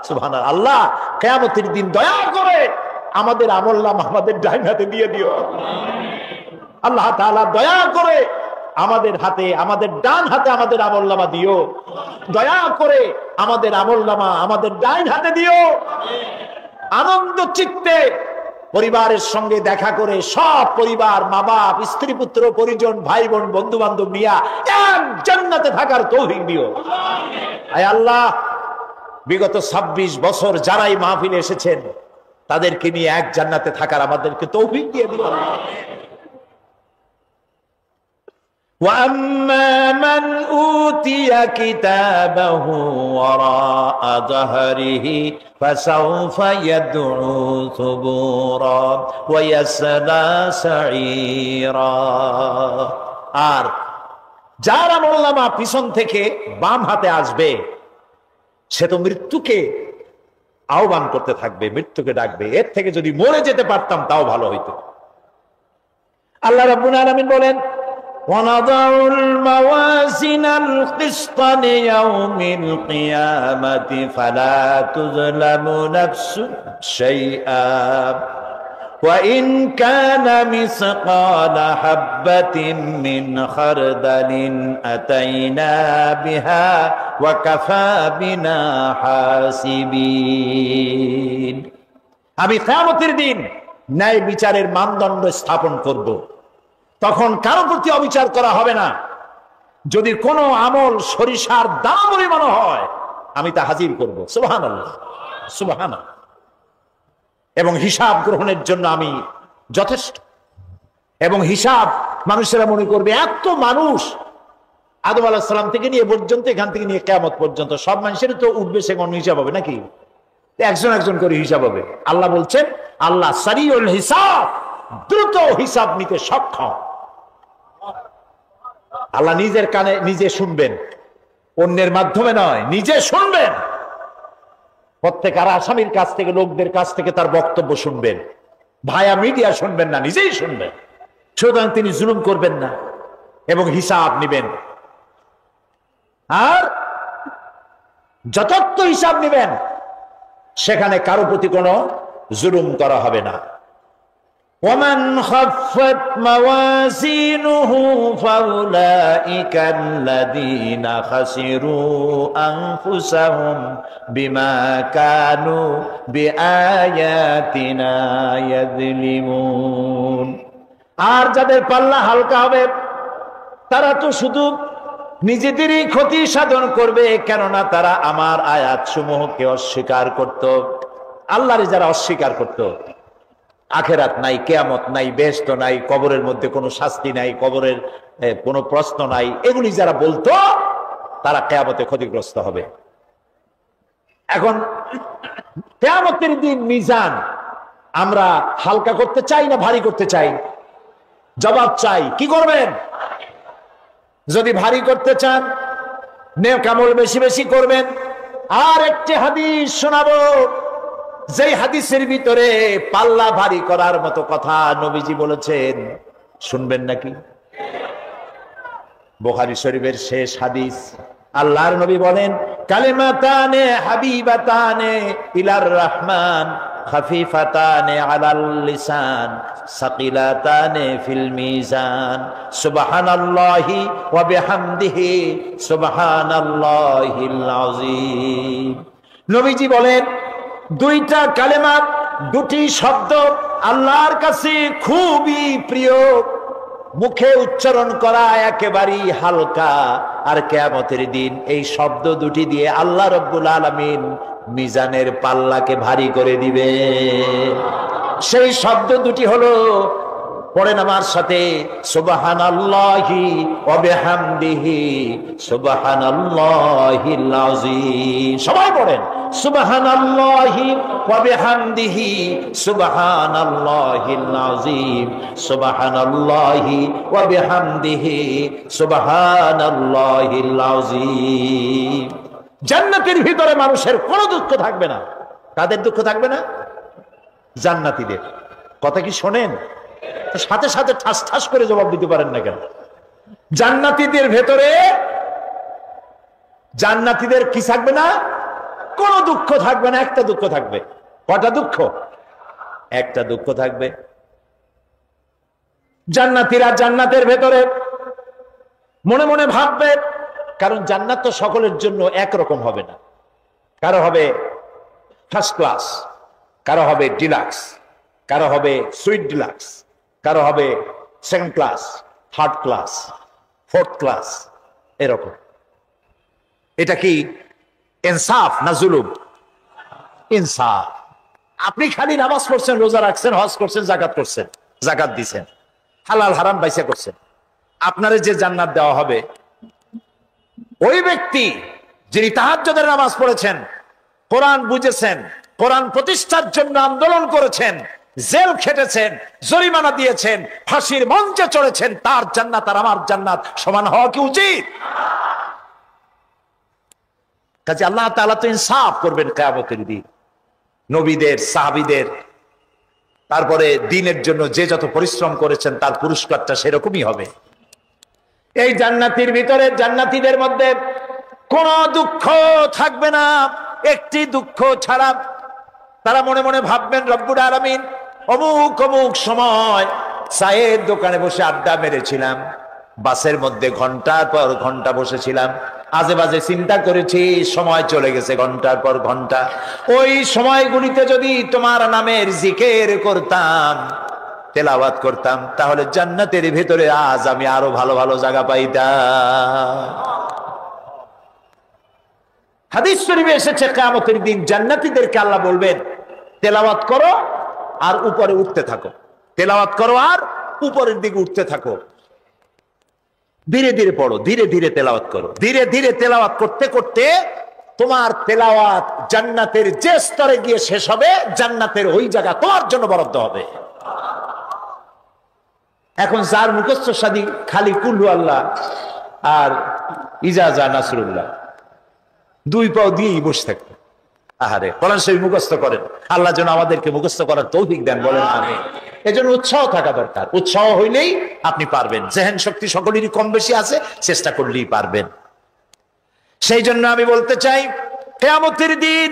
সুবহানাল্লাহ। আল্লাহ কিয়ামতের দিন দয়া করে আমাদের আমলনামা আমাদের ডান হাতে দিয়ে দিও। আল্লাহ তাআলা দয়া করে আমাদের হাতে, আমাদের ডান হাতে আমাদের আমলনামা দিও। দয়া করে আমাদের আমলনামা আমাদের ডান হাতে দিও। আনন্দ চিত্তে পরিবারের সঙ্গে দেখা করে সব পরিবার, মা বাপ, স্ত্রী পুত্র পরিজন, ভাই বোন, বন্ধু বান্ধব নিয়া এক জান্নাতে থাকার তৌফিক দিও। আয় আল্লাহ, বিগত 26 বছর যারাই মাহফিলে এসেছেন তাদেরকে নিয়ে এক জান্নাতে থাকার আমাদেরকে তৌফিক দিয়ে দিও। وَأَمَّا مَنْ أُوتِيَ كِتَابَهُ وَرَاءَ ظَهْرِهِ فَسَوْفَ يَدْعُو ثُبُورًا وَيَصْلَى سَعِيرًا। আর যার আমলনামা পিছন থেকে বাম হাতে আসবে, সে তো মৃত্যুকে আহ্বান করতে থাকবে, মৃত্যুকে ডাকবে। এর থেকে যদি মরে যেতে পারতাম তাও ভালো হইতো। আল্লাহ রাব্বুল আলামিন বলেন وَنَضَعُ الْمَوَازِينَ الْقِسْطَ لِيَوْمِ الْقِيَامَةِ فَلَا تُظْلَمُ نَفْسٌ شَيْئًا وَإِنْ كَانَ مِثْقَالَ حَبَّةٍ مِّنْ خَرْدَلٍ أَتَيْنَا بِهَا وَكَفَى بِنَا حَاسِبِينَ। আমি কিয়ামতের দিন ন্যায় বিচারের মানদণ্ড স্থাপন করব। তখন কারো প্রতি অবিচার করা হবে না। যদি কোনো আমল সরিষার দাম পরিমাণ হয়, আমি তা হাজির করব। সুবহানাল্লাহ, সুবহানাল্লাহ। এবং হিসাব গ্রহণের জন্য আমি যথেষ্ট। এবং হিসাব মানুষেরা মনে করবে এত মানুষ, আদম আলাইহিস সালাম থেকে নিয়ে পর্যন্ত, এখান থেকে নিয়ে কিয়ামত পর্যন্ত সব মানুষের তো উঠবে সেখানে হিসাব হবে নাকি? একজন একজন করে হিসাব হবে। আল্লাহ বলছেন, আল্লাহ সারিউল হিসাব, দ্রুত হিসাব নিতে সক্ষম। আল্লাহ নিজের কানে নিজে শুনবেন, অন্যের মাধ্যমে নয়, নিজে শুনবেন। প্রত্যেক আর আসামির কাছ থেকে, লোকদের কাছ থেকে তার বক্তব্য শুনবেন। ভায়া মিডিয়া শুনবেন না, নিজেই শুনবেন। সুতরাং তিনি জুলুম করবেন না এবং হিসাব নিবেন। আর যথার্থ হিসাব নিবেন, সেখানে কারো প্রতি কোনো জুলুম করা হবে না। ومن خفت موازينه فأولئك الذين خسروا أنفسهم بما كانوا بآياتنا يظلمون। আর যাদের পাল্লা হালকা হবে তারা তো শুধু নিজেদেরই ক্ষতি সাধন করবে, কেননা তারা আমার আয়াত সমূহকে অস্বীকার করত। আল্লাহরে যারা অস্বীকার করত, আখেরাত নাই, কিয়ামত নাই, বেহেশত নাই, কবরের মধ্যে কোনো শাস্তি নাই, কবরের কোনো প্রশ্ন নাই, এগুলি যারা বলতো তারা কিয়ামতে ক্ষতিগ্রস্ত হবে। এখন কিয়ামতের দিন মিজান আমরা হালকা করতে চাই না ভারী করতে চাই? জবাব চাই। কি করবেন? যদি ভারী করতে চান, নেক আমল বেশি বেশি করবেন। আর একটি হাদিস শোনাবো, যেই হাদিসের ভিতরে পাল্লা ভারী করার মতো কথা নবীজি বলেছেন। শুনবেন নাকি? বুখারী শরীফের শেষ হাদিস। আল্লাহর নবী বলেন, কালিমাতানে হাবিবাতানে ইলার রহমান খাফিফাতানে আলাল লিসান সাকিলাতানে ফিল মিজান সুবহানাল্লাহি ওয়া বিহামদিহি সুবহানাল্লাহিল আযীম। নবীজি বলেন, দুইটা কালেমা, দুটি শব্দ আল্লাহর কাছে খুবই প্রিয়, মুখে উচ্চারণ করা একেবারেই হালকা। আর কিয়ামতের দিন এই শব্দ দুটি দিয়ে আল্লাহ রাব্বুল আলামিন মিজানের পাল্লাকে ভারী করে দিবে। সেই শব্দ দুটি হলো, পড়েন আমার সাথে, সুবহানাল্লাহি ওয়া বিহামদিহি সুবহানাল্লাহিল আযীম। সবাই পড়েন, সুবহানাল্লাহি ওয়া বিহামদিহি সুবহানাল্লাহিল আযীম সুবহানাল্লাহি ওয়া বিহামদিহি সুবহানাল্লাহিল আযীম। জান্নাতের ভিতরে মানুষের কোনো দুঃখ থাকবে না। তাদের দুঃখ থাকবে না? জান্নাতীদের কথা কি শোনেন? সাথে সাথে ঠাস ঠাস করে জবাব দিতে পারেন না কেন? জান্নাতীদের ভেতরে, জান্নাতীদের কি থাকবে না? কোনো দুঃখ থাকবে না। একটা দুঃখ থাকবে। কটা দুঃখ? একটা দুঃখ থাকবে। জান্নাতীরা জান্নাতের ভেতরে মনে মনে ভাববে, কারণ জান্নাত তো সকলের জন্য একরকম হবে না। কারো হবে ফার্স্ট ক্লাস, কারো হবে ডিলাক্স, কারো হবে সুইট ডিলাক্স, কারো হবে second class, third class, fourth class, এরকম। এটা কি ইনসাফ না জুলুম? ইনসাফ। আপনি খালি নামাজ পড়ছেন, রোজা রাখছেন, হজ করছেন, জাকাত করছেন, জাকাত দিছেন, হালাল হারাম বাইসা করছেন, আপনারে যে জান্নাত দেওয়া হবে, ওই ব্যক্তি যিনি তাহাজ্জুদের নামাজ পড়েছেন, কোরআন বুঝেছেন, কোরআন প্রতিষ্ঠার জন্য আন্দোলন করেছেন, জেল খেটেছেন, জরিমানা দিয়েছেন, ফাঁসির মঞ্চে চড়েছেন, তার জান্নাত আর আমার জান্নাত সমান হওয়া কি উচিত? কাজে আল্লাহ তাআলা তো ইনসাফ করবেন কিয়ামতের দিন। নবীদের, সাহাবীদের, তারপরে দ্বীনের জন্য যে যত পরিশ্রম করেছেন তার পুরস্কারটা সেরকমই হবে। এই জান্নাতের ভিতরে, জান্নাতীদের মধ্যে কোনো দুঃখ থাকবে না, একটি দুঃখ ছাড়া। তারা মনে মনে ভাববেন, রব্বুল আলামিন অমুক অমুক সময় চায়ের দোকানে বসে আড্ডা মেরেছিলাম, বাসের মধ্যে ঘন্টার পর ঘন্টা বসেছিলাম, আজে বাজে চিন্তা করেছি, সময় চলে গেছে ঘন্টার পর ঘন্টা। ওই সময়গুলিতে যদি তোমার নামের জিকির করতাম, তেলাওয়াত করতাম, তাহলে জান্নাতের ভিতরে আজ আমি আরো ভালো ভালো জায়গা পাইতাম। হাদিস শরীফে এসেছে কিয়ামতের দিন জান্নাতীদেরকে আল্লাহ বলবেন, তেলাওয়াত করো আর উপরে উঠতে থাকো, তেলাওয়াত করো আর উপরের দিকে উঠতে থাকো, ধীরে ধীরে পড়ো, ধীরে ধীরে তেলাওয়াত করো। ধীরে ধীরে তেলাওয়াত করতে করতে তোমার তেলাওয়াত জান্নাতের যে স্তরে গিয়ে শেষ হবে, জান্নাতের ওই জায়গা তোমার জন্য বরাদ্দ হবে। এখন যার মুখস্থ সাদি খালি কুল্লু আল্লাহ আর ইজাজা নাসরুল্লাহ, দুই পাও দিয়েই বসে থাকবে। আহারে, কোরআন শরীফ মুখস্থ করেন, আল্লাহ যেন আমাদেরকে মুখস্থ করার তৌফিক দেন, বলেন আমিন। এজন্য উৎসাহ থাকা দরকার, উৎসাহ হইলেই আপনি পারবেন। জেহেন শক্তি সকলেরই কম বেশি আছে, চেষ্টা করলেই পারবেন। সেই জন্য আমি বলতে চাই, কিয়ামতের দিন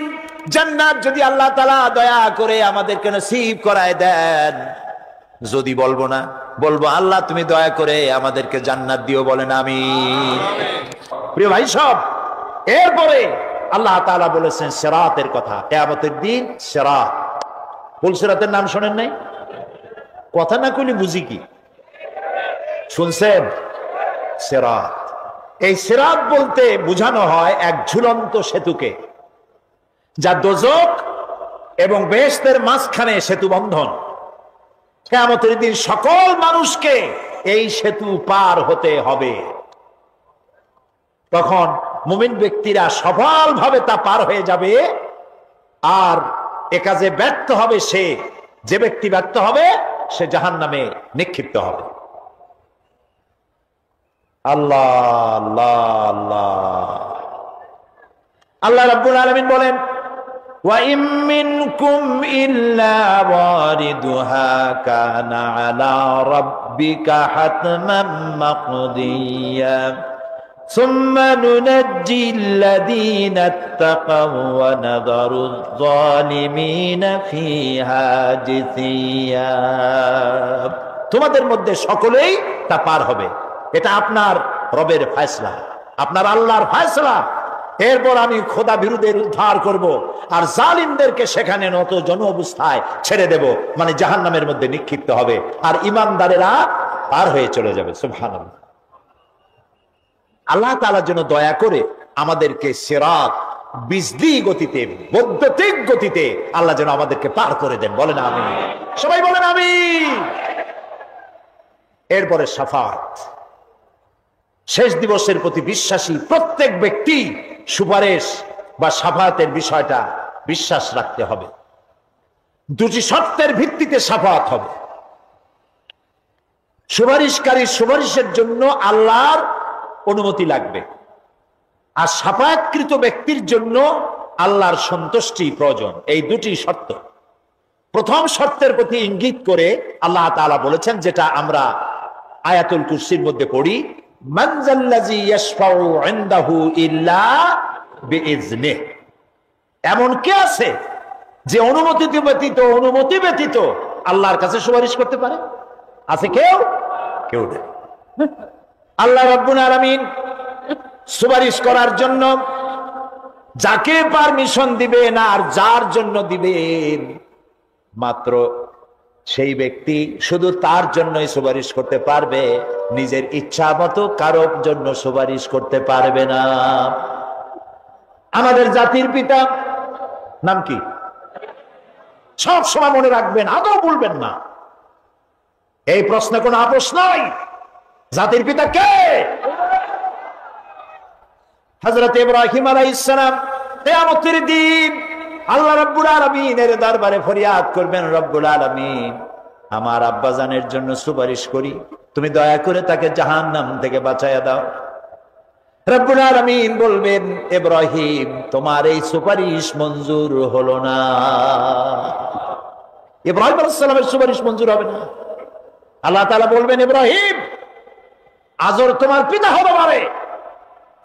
জান্নাত যদি আল্লাহ তাআলা দয়া করে আমাদেরকে নসিব করায় দেন, যদি বলবো না, বলবো আল্লাহ তুমি দয়া করে আমাদেরকে জান্নাত দিও, বলেন আমিন। প্রিয় ভাই সব, এরপরে আল্লাহ তাআলা বলেছেন সিরাতের কথা। কিয়ামতের দিন সিরাত, পুলসিরাতের নাম শোনেন নাই? কথা না কইলে বুঝি কি? শুনছেন? সিরাত, এই সিরাত বলতে বোঝানো হয় এক ঝুলন্ত সেতুকে, যা দোজখ এবং বেহেশতের মাঝখানে সেতু বন্ধন। কিয়ামতের দিন সকল মানুষকে এই সেতু পার হতে হবে। তখন মুমিন ব্যক্তিরা সফলভাবে তা পার হয়ে যাবে, আর এ কাজে ব্যর্থ হবে সে, যে ব্যক্তি ব্যর্থ হবে সে জাহান্নামে নিক্ষিপ্ত হবে। আল্লাহ আল্লাহ আল্লাহ আল্লাহ রাব্বুল আলামিন বলেন, ওয়া ইম মিনকুম ইল্লা ওয়ারিদুহা কানা আলা রাব্বিকা হাতমান মাকদিয়া সুম্মা নুনাজ্জি আল্লাযীনা ইত্তাকাও ওয়া নাযারু আয-যালিমিনা ফিহা জিসিয়া। তোমাদের মধ্যে সকলেই তা পার হবে, এটা আপনার রবের ফয়সালা, আপনার আল্লাহর ফয়সালা। এরপর আমি খোদা বিরুদ্ধের উদ্ধার করব, আর জালিমদেরকে সেখানে নত জন অবস্থায় ছেড়ে দেব, মানে জাহান্নামের মধ্যে নিক্ষিপ্ত হবে, আর ঈমানদারেরা পার হয়ে চলে যাবে। সুবহানাল্লাহ। আল্লাহ তাআলার জন্য দয়া করে আমাদেরকে সিরাত বিজলি গতিতে, বৈদ্যুতিক গতিতে আল্লাহ যেন আমাদেরকে পার করে দেন, বলেন আমিন। সবাই বলেন আমিন। এরপরে শাফাত, শেষ দিবসের প্রতি বিশ্বাসী প্রত্যেক ব্যক্তি সুপারিশ বা শাফাতের বিষয়টা বিশ্বাস রাখতে হবে। দুটি শর্তের ভিত্তিতে শাফাত হবে। সুপারিশকারী সুপারিশের জন্য আল্লাহর অনুমতি লাগবে, আর শাফায়াতকৃত ব্যক্তির জন্য আল্লাহর সন্তুষ্টি প্রয়োজন। এই দুটি শর্ত। প্রথম শর্তের প্রতি ইঙ্গিত করে আল্লাহ তাআলা বলেছেন, যেটা আমরা আয়াতুল কুরসির মধ্যে পড়ি, মান যাল্লাযী ইয়াশফাউ ইনদাহু ইল্লা বিইজনিহি। এমন কে আছে যে অনুমতি ব্যতীত আল্লাহর কাছে সুপারিশ করতে পারে? আছে কেউ? কেউ নেই। আল্লাহ রাব্বুল আলামিন সুপারিশ করার জন্য যাকে পারমিশন দিবেন আর যার জন্য দিবেন, মাত্র সেই ব্যক্তি শুধু তার জন্যই সুপারিশ করতে পারবে, নিজের ইচ্ছা মতো কারোর জন্য সুপারিশ করতে পারবে না। আমাদের জাতির পিতা নাম কি? সব সময় মনে রাখবেন, আদৌ বলবেন না। এই প্রশ্নে কোনো আপোষ নাই। জাতির পিতা কে? হযরত ইব্রাহিম আলাইহিস সালাম কিয়ামতের দিন আল্লাহ রাব্বুল আলামিনের দরবারে ফরিয়াদ করবেন, রব্বুল আলামিন, আমার আব্বাজানের জন্য সুপারিশ করি, তুমি দয়া করে তাকে জাহান্নাম থেকে বাঁচায়া দাও। রব্বুল আলামিন বলবেন, ইব্রাহিম, তোমার এই সুপারিশ মঞ্জুর হলো না। ইব্রাহিম আলাইহিস সালামের সুপারিশ মঞ্জুর হবে না। আল্লাহ তাআলা বলবেন, ইব্রাহিম, আজর তোমার পিতা হতে পারে,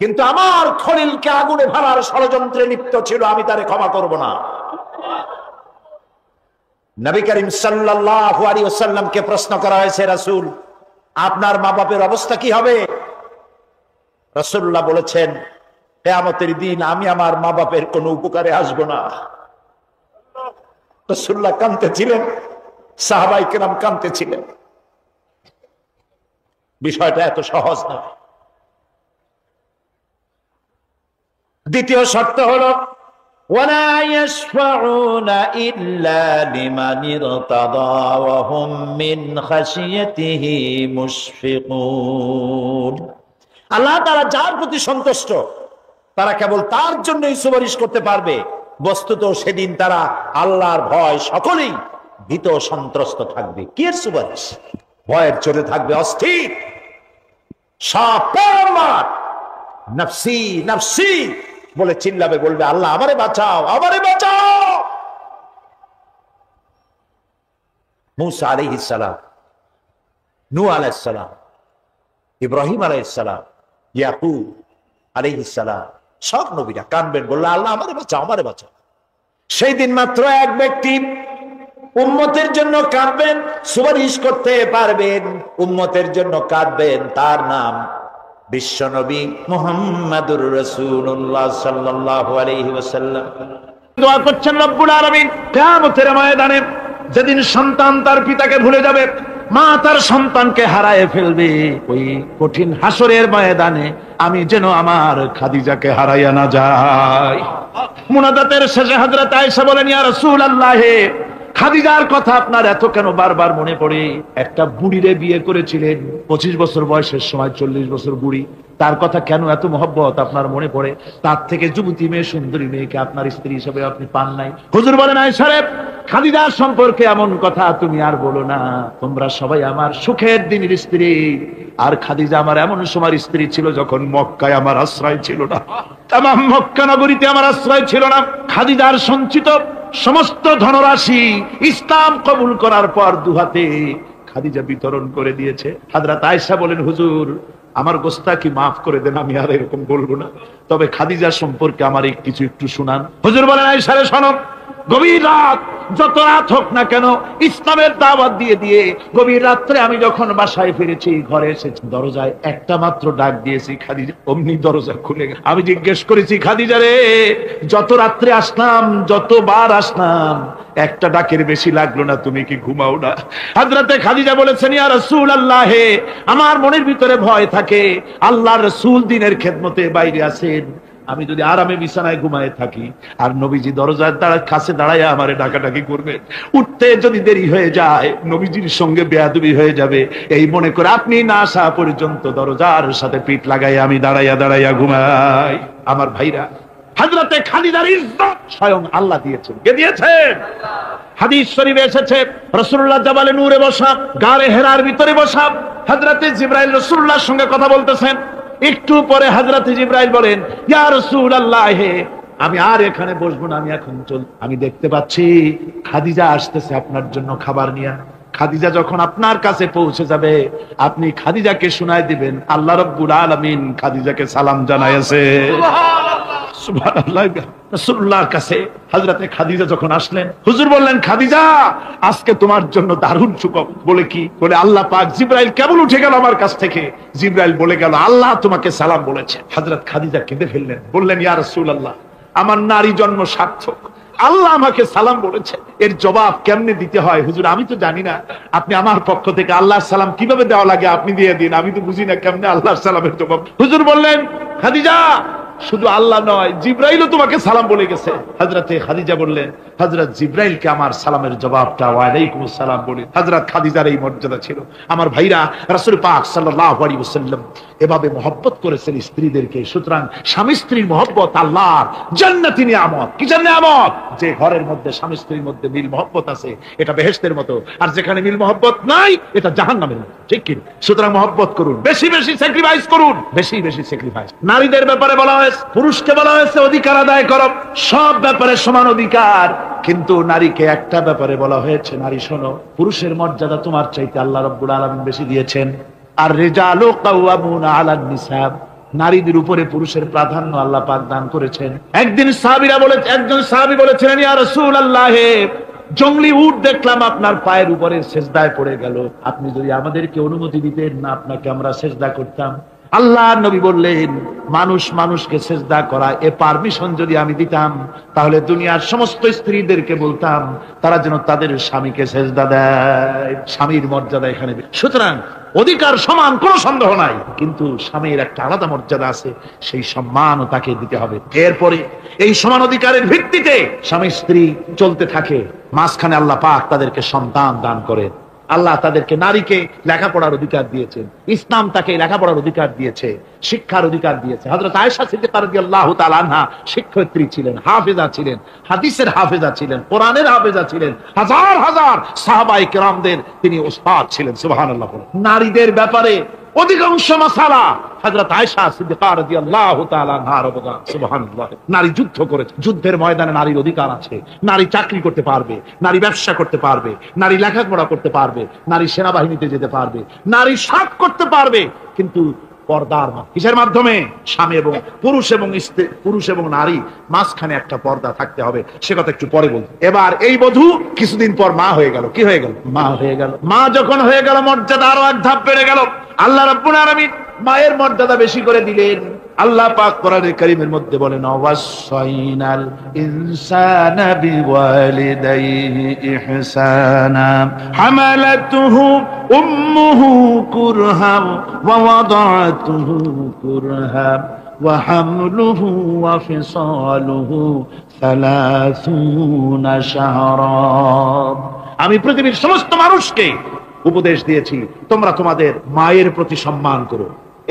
কিন্তু আমার খলিলকে আগুনে ফেলার ষড়যন্ত্রে লিপ্ত ছিল, আমি তারে ক্ষমা করব না। নবী করিম সাল্লাল্লাহু আলাইহি ওয়াসাল্লামকে প্রশ্ন করা হয়েছে, রাসূল, আপনার মা বাপের অবস্থা কি হবে? রাসূলুল্লাহ বলেছেন, কিয়ামতের দিন আমি আমার মা বাপের কোনো উপকারে আসবো না। রাসূলুল্লাহ কাঁদতেছিলেন, সাহাবায়ে কেরাম কাঁদতেছিলেন। বিষয়টা এত সহজ না। দ্বিতীয় শর্ত হলো ওয়ালা ইয়াশফাউনা ইল্লা লিমান ইরতাদা ওয়া হুম মিন খাশিয়াতিহি মুশফিকুন। আল্লাহ তাআলা যার প্রতি সন্তুষ্ট তারা কেবল তার জন্যই সুপারিশ করতে পারবে। বস্তুত সেদিন তারা আল্লাহর ভয় সকলেই ভীত সন্ত্রস্ত থাকবে। কি এর সুপারিশ? ভয়ের চোটে থাকবে অস্থির, সব পরমার নফসি নফসি বলে চিল্লাবে, বলবে আল্লাহ আমারে বাঁচাও, আমারে বাঁচাও। মুসা আলাইহিস সালাম, নূহ আলাইহিস সালাম, ইব্রাহিম আলাইহিস সালাম, ইয়াকুব আলাইহিস সালাম, সব নবীরা কাঁদবেন, বললে আল্লাহ আমারে বাঁচাও, আমারে বাঁচাও। সেই দিন মাত্র এক ব্যক্তি উম্মতের জন্য কাঁদবেন, সুপারিশ করতে পারবেন, উম্মতের জন্য কাঁদবেন, তার নাম বিশ্বনবী মুহাম্মাদুর রাসূলুল্লাহ সাল্লাল্লাহু আলাইহি ওয়াসাল্লাম। দোয়া করছেন রব্বুল আলামিন কিয়ামতের ময়দানে যেদিন সন্তান তার পিতাকে ভুলে যাবে, মা তার সন্তানকে হারায় ফেলবে, ওই কঠিন হাসরের ময়দানে আমি যেন আমার খাদিজাকে হারাইয়া না যাই। মুনাজাতের শেষে হযরত আয়েশা বলেন, ইয়া রাসূলুল্লাহ, খাদিজার কথা আপনার এত কেন বারবার মনে পড়ে? একটা বুড়িরে বিয়ে করেছিলেন 25 বছর বয়সের সময়, 40 বছর বুড়ি, তার কথা কেন এত মহব্বত আপনার মনে পড়ে? তার থেকে যুবতী মেয়ে, সুন্দরী মেয়েকে আপনার স্ত্রী হিসেবে আপনি পান নাই। হুজুর বলেন, আয়েশা রে, খাদিজার সম্পর্কে এমন কথা তুমি আর বলো না। তোমরা সবাই আমার সুখের দিনের স্ত্রী, আর খাদিজা আমার এমন সময় স্ত্রী ছিল যখন মক্কায় আমার আশ্রয় ছিল না, তামাম মক্কা নগরীতে আমার আশ্রয় ছিল না। খাদিজার সঞ্চিত সমস্ত ধনরাশি ইসলাম কবুল করার পর দুহাতে খাদিজা বিতরণ করে দিয়েছে। হযরত আয়েশা বলেন, হুজুর আমার গোস্তাকি মাফ করে দেন, আমি আর এরকম বলবো না, তবে খাদিজা সম্পর্কে আমার কিছু একটু শুনান। হুজুর বলেন, আয়েশা রে শোনো, গভীর রাত, যত রাত হোক না কেন, ইসলামের দাওয়াত দিয়ে দিয়ে গভীর রাত্রে আমি যখন বাসায় ফিরেছি, ঘরে এসেছি, দরজায় একটা মাত্র ডাক দিয়েছি, খাদিজা, অমনি দরজা খুলে গেল। আমি জিজ্ঞেস করেছি, খাদিজা রে, যত রাত্রে আসলাম, যতবার আসলাম, একটা ডাকের বেশি লাগলো না, তুমি কি ঘুমাও না? হযরতে খাদিজা বলেছেন, ইয়া রাসূলুল্লাহ, আমার মনের ভিতরে ভয় থাকে, আল্লাহর রাসূল দ্বীনের খেদমতে বাইরে আছেন, আমি যদি আরামে বিছানায় ঘুমায় থাকি আর নবীজি দরজার কাছে দাঁড়ায় আমারে ডাকাডাকি করবে, উঠতে যদি দেরি হয়ে যায় নবীজির সঙ্গে বেয়াদবি হয়ে যাবে, এই মনে করে আপনি না আসা পর্যন্ত দরজার সাথে পিঠ লাগাই আমি দাঁড়াইয়া দাঁড়াইয়া ঘুমাই। আমার ভাইরা, হযরতে খাদিজার ইজ্জত স্বয়ং আল্লাহ দিয়েছেন। কে দিয়েছেন? হাদিস শরীফে এসেছে, রাসূলুল্লাহ জাবালে নূরে বসা, গারে হেরার ভিতরে বসা, হযরতে জিবরাইল রাসূলুল্লাহর সঙ্গে কথা বলতেছেন। একটু পরে হযরতে জিবরাইল বলেন, ইয়া রাসূলুল্লাহ, আমি আর এখানে বসবো না, আমি এখন আমি দেখতে পাচ্ছি খাদিজা আসতেছে আপনার জন্য খাবার নিয়ে। খাদিজা যখন আপনার কাছে পৌঁছে যাবে, আপনি খাদিজাকে শুনায় দিবেন আল্লাহ রাব্বুল আলামিন খাদিজাকে সালাম জানাইছে। সুবহানাল্লাহ। রাসূলুল্লাহর কাছে হযরতে খাদিজা যখন আসলেন, হুজুর বললেন, খাদিজা আজকে তোমার জন্য দারুণ সুখবর। বলে কি? বলে আল্লাহ পাক, জিবরাইল কেবল উঠে গেল আমার কাছ থেকে, জিবরাইল বলে গেল আল্লাহ তোমাকে সালাম বলেছে। হযরত খাদিজা কেঁদে ফেললেন, বললেন, ইয়া রাসূলুল্লাহ, আমার নারী জন্ম সার্থক, আল্লাহ আমাকে সালাম বলেছে, এর জবাব কেমনে দিতে হয় হুজুর আমি তো জানি না, আপনি আমার পক্ষ থেকে আল্লাহর সালাম কিভাবে দেওয়া লাগে আপনি দিয়ে দিন, আমি তো বুঝি না কেমনে আল্লাহর সালামের জবাব। হুজুর বললেন, খাদিজা শুধু আল্লাহ নয়, জিবরাইলও তোমাকে সালাম বলে গেছে। হযরতে খাদিজা বললেন, হযরত জিবরাইলকে আমার সালামের জবাবটা ওয়ালাইকুম আসসালাম বলে। হযরত খাদিজার এই মর্যাদা ছিল। আমার ভাইরা, রাসূল পাক সাল্লাল্লাহু আলাইহি ওয়াসাল্লাম এভাবে মহব্বত করেছেন স্ত্রীদেরকে। সুতরাং স্বামী স্ত্রীর মহব্বত আল্লাহর জান্নাতি নিয়ামত। কি নিয়ামত? যে ঘরের মধ্যে স্বামী স্ত্রীর মধ্যে মিল মহব্বত আছে এটা বেহেশতের মতো, আর যেখানে মিল মহব্বত নাই এটা জাহান্নামের মতো। ঠিক কি? সুতরাং মহব্বত করুন, বেশি বেশি স্যাক্রিফাইস করুন, বেশি বেশি স্যাক্রিফাইস। নারীদের ব্যাপারে বলা হয়েছে, পুরুষকে বলা হয়েছে অধিকার আদায় করো, সব ব্যাপারে সমান অধিকার, কিন্তু নারীকে একটা ব্যাপারে বলা হয়েছে, নারী শোনো, পুরুষের মর্যাদা তোমার চাইতে আল্লাহ রাব্বুল আলামিন বেশি দিয়েছেন। আর রিজালু কাওয়ামুনা আলান নিসা, নারীদের উপরে পুরুষের প্রাধান্য আল্লাহ পাক দান করেছেন। একদিন সাহাবীরা বলে, একজন সাহাবী বলেছিলেন, ইয়া রাসূলুল্লাহ, জংলি উট দেখলাম আপনার পায়ের উপরে সেজদায় পড়ে গেল, আপনি যদি আমাদেরকে অনুমতি দিতেন না আপনাকে আমরা সেজদা করতাম। আল্লাহ নবী বললেন, মানুষ মানুষকে সেজদা করা এ পারমিশন যদি আমি দিতাম, তাহলে দুনিয়ার সমস্ত স্ত্রীদেরকে বলতাম তারা যেন তাদের স্বামীকে সেজদা দেয়। স্বামীর মর্যাদা এখানে। সুতরাং অধিকার সমান, কোনো সন্দেহ নাই, কিন্তু স্বামীর একটা আলাদা মর্যাদা আছে, সেই সম্মানও তাকে দিতে হবে। এরপরে এই সমান অধিকারের ভিত্তিতে স্বামী স্ত্রী চলতে থাকে। মাঝখানে আল্লাহ পাক তাদেরকে সন্তান দান করেন। আল্লাহ তাদেরকে, নারীকে লেখাপড়ার অধিকার দিয়েছেন, ইসলাম তাকে লেখাপড়ার অধিকার দিয়েছে, শিক্ষার অধিকার দিয়েছে। হযরত আয়েশা সিদ্দিকা রাদিয়াল্লাহু তাআলা আনহা শিক্ষয়িত্রী ছিলেন, হাফেজা ছিলেন, হাদিসের হাফেজা ছিলেন, কোরআনের হাফেজা ছিলেন, হাজার হাজার সাহাবায়ে কেরামদের তিনি উস্তাদ ছিলেন। সুবহানাল্লাহ। নারীদের ব্যাপারে অধিকাংশ মাসালা হযরত আয়েশা সিদ্দিকা রাদিয়াল্লাহু তাআলা আনহার অবদান। সুবহানাল্লাহ। নারী যুদ্ধ করেছে, যুদ্ধের ময়দানে নারীর অধিকার আছে। নারী চাকরি করতে পারবে, নারী ব্যবসা করতে পারবে, নারী লেখাপড়া করতে পারবে, নারী সেনাবাহিনীতে যেতে পারবে, নারী সাধ করতে পারবে, কিন্তু পর্দার কিসের মাধ্যমে? স্বামী এবং পুরুষ এবং নারী মাঝখানে একটা পর্দা থাকতে হবে। সে কথা একটু পরে বলবো। এবার এই বধূ কিছুদিন পর মা হয়ে গেল। কি হয়ে গেল? মা হয়ে গেল। মা যখন হয়ে গেল, মর্যাদা আরো এক ধাপ বেড়ে গেল। আল্লাহ রাব্বুল আলামিন মায়ের মর্যাদা বেশি করে দিলেন। আল্লাহ পাক কোরআনে কারীমের মধ্যে বলেন, ওয়াসাইনাল ইনসানা বিওয়ালিদাইহি ইহসানা হামালাতুহু উম্মুহু কুরহাম ওয়া ওয়াদাতুহু কুরহাম ওয়া হামলুহু ওয়া ফিসালুহু 30 শাহরা। আমি পৃথিবীর সমস্ত মানুষকে উপদেশ দিয়েছি, তোমরা তোমাদের মায়ের প্রতি সম্মান করো,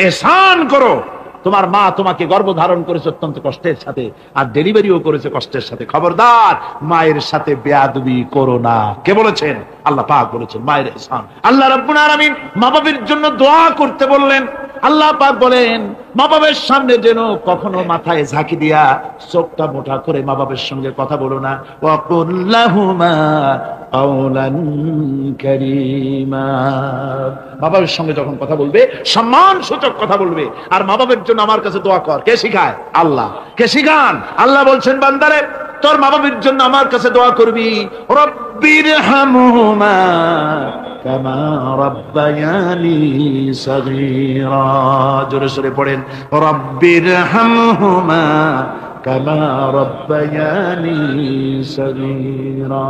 ihsan করো। তোমার মা তোমাকে গর্ভধারণ করেছে অত্যন্ত কষ্টের সাথে, আর ডেলিভারিও করেছে কষ্টের সাথে। খবরদার মায়ের সাথে বেয়াদবি করো না। কে বলেছেন? আল্লাহ পাক বলেছেন মায়ের ihsan। আল্লাহ রাব্বুল আলামিন মা বাবার জন্য দোয়া করতে বললেন। আল্লাহ পাক বলেন, মা বাবার সামনে যেন কখনো মাথায় ঝাঁকি দিয়া চোখটা মোটা করে মা বাবার সঙ্গে কথা বলো না। ওয়া কুল লাহুমা কাওলান কারীমা। মা বাবার সঙ্গে যখন কথা বলবে সম্মান সূচক কথা বলবে। আর মা বাবার জন্য আমার কাছে দোয়া কর। কে শিখায়? আল্লাহ। কে শিখান? আল্লাহ বলছেন, বান্দারে তোর মা বাবার জন্য আমার কাছে দোয়া করবি। রব্বিরহামহুমা কামা রাব্বায়ানি সাগীরা। জোরে সরে পড়েন, রব্বিরহামহুমা কামা রাব্বায়ানি সাগীরা।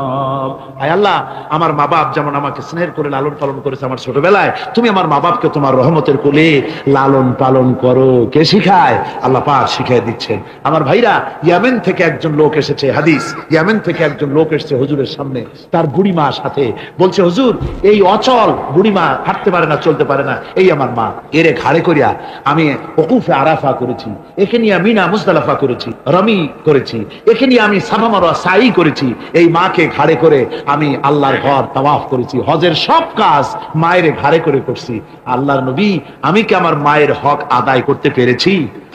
আয় আল্লাহ, আমার মা বাপ যেমন আমাকে স্নেহ করে লালন পালন করেছে আমার ছোটবেলায়, তুমি আমার মা বাপকে তোমার রহমতের কোলে লালন পালন করো। কে শিখায়? আল্লাহ পাক শিখিয়ে দিচ্ছেন। আমার ভাইরা, ইয়ামেন থেকে একজন লোক এসেছে। হাদিস, ইয়ামেন থেকে একজন লোক এসেছে হুজুরের সামনে, তার বুড়ি মা সাথে। বলছে, হুজুর এই অচল বুড়ি মা, হাঁটতে পারে না, চলতে পারে না, এই আমার মা। এরে ঘাড়ে করিয়া আমি ওকুফে আরাফা করেছি, একে নিয়ে মিনা মুজদালিফা করেছি, রমি করেছি, একে নিয়ে আমি সাফা মারওয়া সাই করেছি। এই মাকে ঘাড়ে করে আমি আল্লাহর ঘর তাওয়াফ করেছি। হজের সব কাজ মায়ের ঘাড়ে করে করছি। আল্লাহর নবী, আমি কি আমার মায়ের হক আদায় করতে পেরেছি?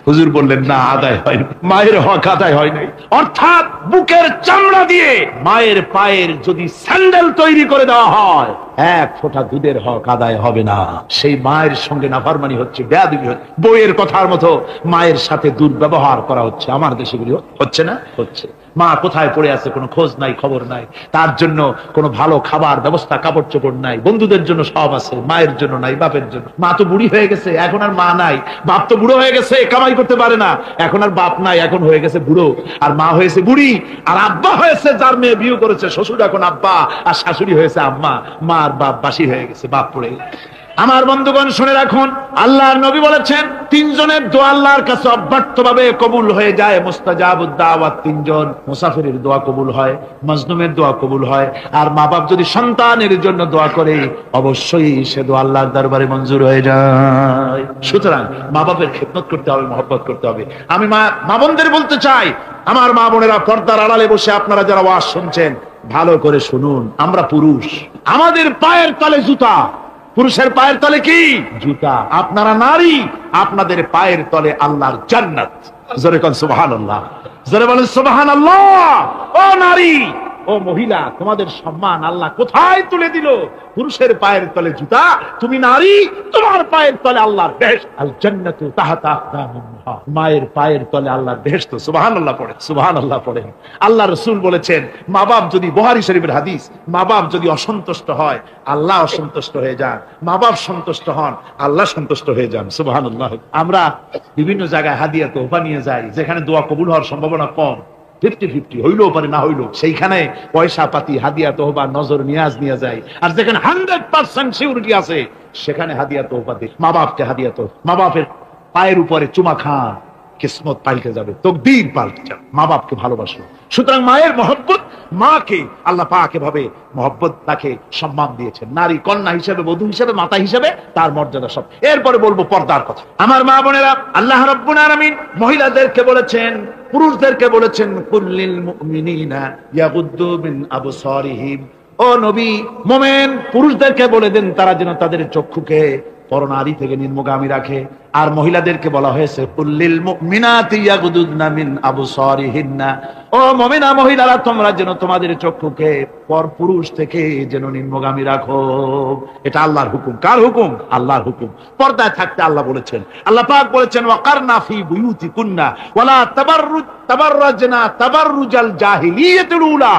হুজুর বললেন, না, আদায় হয়নি, মায়ের হক আদায় হয় নাই। অর্থাৎ বুকের চামড়া দিয়ে মায়ের পায়ের যদি স্যান্ডেল তৈরি করে দেওয়া হয়, এক ফোঁটা দুধের হক আদায় হবে না। সেই মায়ের সঙ্গে নাফরমানি হচ্ছে, বেয়াদবি হচ্ছে, বইয়ের কথার মতো মায়ের সাথে দুর্ব্যবহার করা হচ্ছে। আমার দেশেগুলি হচ্ছে না? হচ্ছে। মা কোথায় পড়ে আছে কোনো খোঁজ নাই, খবর নাই। তার জন্য কোনো ভালো খাবার ব্যবস্থা, কাপড় চোপড় নাই। বন্ধুদের জন্য সব আছে, মায়ের জন্য নাই, বাপের জন্য। মা তো বুড়ি হয়ে গেছে, এখন আর মা নাই। বাপ তো বুড়ো হয়ে গেছে, কামাই করতে পারে না, এখন আর বাপ নাই, এখন হয়ে গেছে বুড়ো। আর মা হয়েছে বুড়ি। আর আব্বা হয়েছে, যার মেয়ে বিয়ে করেছে শ্বশুর এখন আব্বা, আর শাশুড়ি হয়েছে আম্মা। মা আর বাপ বাসি হয়ে গেছে, বাপ পড়ে গেছে। আমার বন্ধুগণ শুনে রাখুন, আল্লাহর নবী বলেছেন তিনজনের দোয়া আল্লাহর কাছে অব্যর্থভাবে কবুল হয়ে যায়। মুস্তাজাবুদ দাওয়াত তিনজন। মুসাফিরের দোয়া কবুল হয়, মাজলুমের দোয়া কবুল হয়, আর মা বাপ যদি সন্তানের জন্য দোয়া করে অবশ্যই সে দোয়া আল্লাহর দরবারে মঞ্জুর হয়ে যায়। সুতরাং মা বাপের খেদমত করতে হবে, মহব্বত করতে হবে। আমি মা বোনদের বলতে চাই, আমার মা বোনেরা পর্দার আড়ালে বসে আপনারা যারা ওয়াজ শুনছেন, ভালো করে শুনুন। আমরা পুরুষ, আমাদের পায়ের তলে জুতা। পুরুষের পায়ের তলে কি? জুতা। আপনারা নারী, আপনাদের পায়ের তলে আল্লাহর জান্নাত। জোরে কোন সুবহানাল্লাহ, জোরে বলেন সুবহানাল্লাহ। ও নারী, ও মহিলা, তোমাদের সম্মান আল্লাহ কোথায় তুলে দিল? পুরুষের পায়ের তলে জুতা, তুমি নারী, তোমার পায়ের তলে আল্লাহর বেহেশত। আল জান্নাতু তাহতা আকদামিন উম্মাহাত, মায়ের পায়ের তলে আল্লাহর বেহেশত। সুবহানাল্লাহ পড়েন, সুবহানাল্লাহ পড়েন। আল্লাহ রাসূল বলেছেন, মা বাপ যদি, বুখারী শরীফের হাদিস, মা বাপ যদি অসন্তুষ্ট হয় আল্লাহ অসন্তুষ্ট হয়ে যান, মা বাপ সন্তুষ্ট হন আল্লাহ সন্তুষ্ট হয়ে যান। সুবহানাল্লাহ। আমরা বিভিন্ন জায়গায় হাদিয়া তোহফা নিয়ে যাই, যেখানে দোয়া কবুল হওয়ার সম্ভাবনা কম, 50-50 হইলেও পারে না হইলো, সেইখানে পয়সা পাতি, হাদিয়া তোহবা, নজর নিয়াজ নিয়ে যায়। আর যেখানে 100% সিউরিটি আছে সেখানে হাদিয়া তোহবা দিই। মা বাপকে হাদিয়া তো, মা বাপের পায়ের উপরে চুমা খান, কিসমত পাল্টে যাবে, তকদীর পাল্টে যাবে। মা বাপকে ভালোবাসো। সুতরাং মায়ের মহব্বত, মাকে আল্লাহ পাক এভাবে মহব্বত, তাকে সম্মান দিয়েছেন। নারী কন্যা হিসেবে, বধূ হিসেবে, মাতা হিসেবে তার মর্যাদা সব। এরপরে বলবো পর্দার কথা। আমার মা বোনেরা, আল্লাহ রাব্বুল আলামিন মহিলাদেরকে বলেছেন, পুরুষদেরকে বলেছেন, কুল্লিল মুমিনিনা ইয়াগুদ্দু মিন আবসারিহিম। ও নবী, মুমিন পুরুষদেরকে বলে দেন তারা যেন তাদের চক্ষুকে পরনারী থেকে নিম্নগামী রাখে। আর মহিলাদেরকে বলা হয়েছে, কুল্লিল মুমিনাতি ইয়াগুদুদনা মিন আবসারিহিন্না। ও মুমিনা মহিলারা, তোমরা যেন তোমাদের চক্ষুকে পর পুরুষ থেকে যেন নিম্নগামী রাখো। এটা আল্লাহর হুকুম। কার হুকুম? আল্লাহর হুকুম। পর্দায় থাকতে আল্লাহ বলেছেন, আল্লাহ পাক বলেছেন, ওয়াকারনা ফি বুয়ুতিকুন্না ওয়ালা তাবাররাজনা তাবাররুজাল জাহিলিয়াতুল উলা।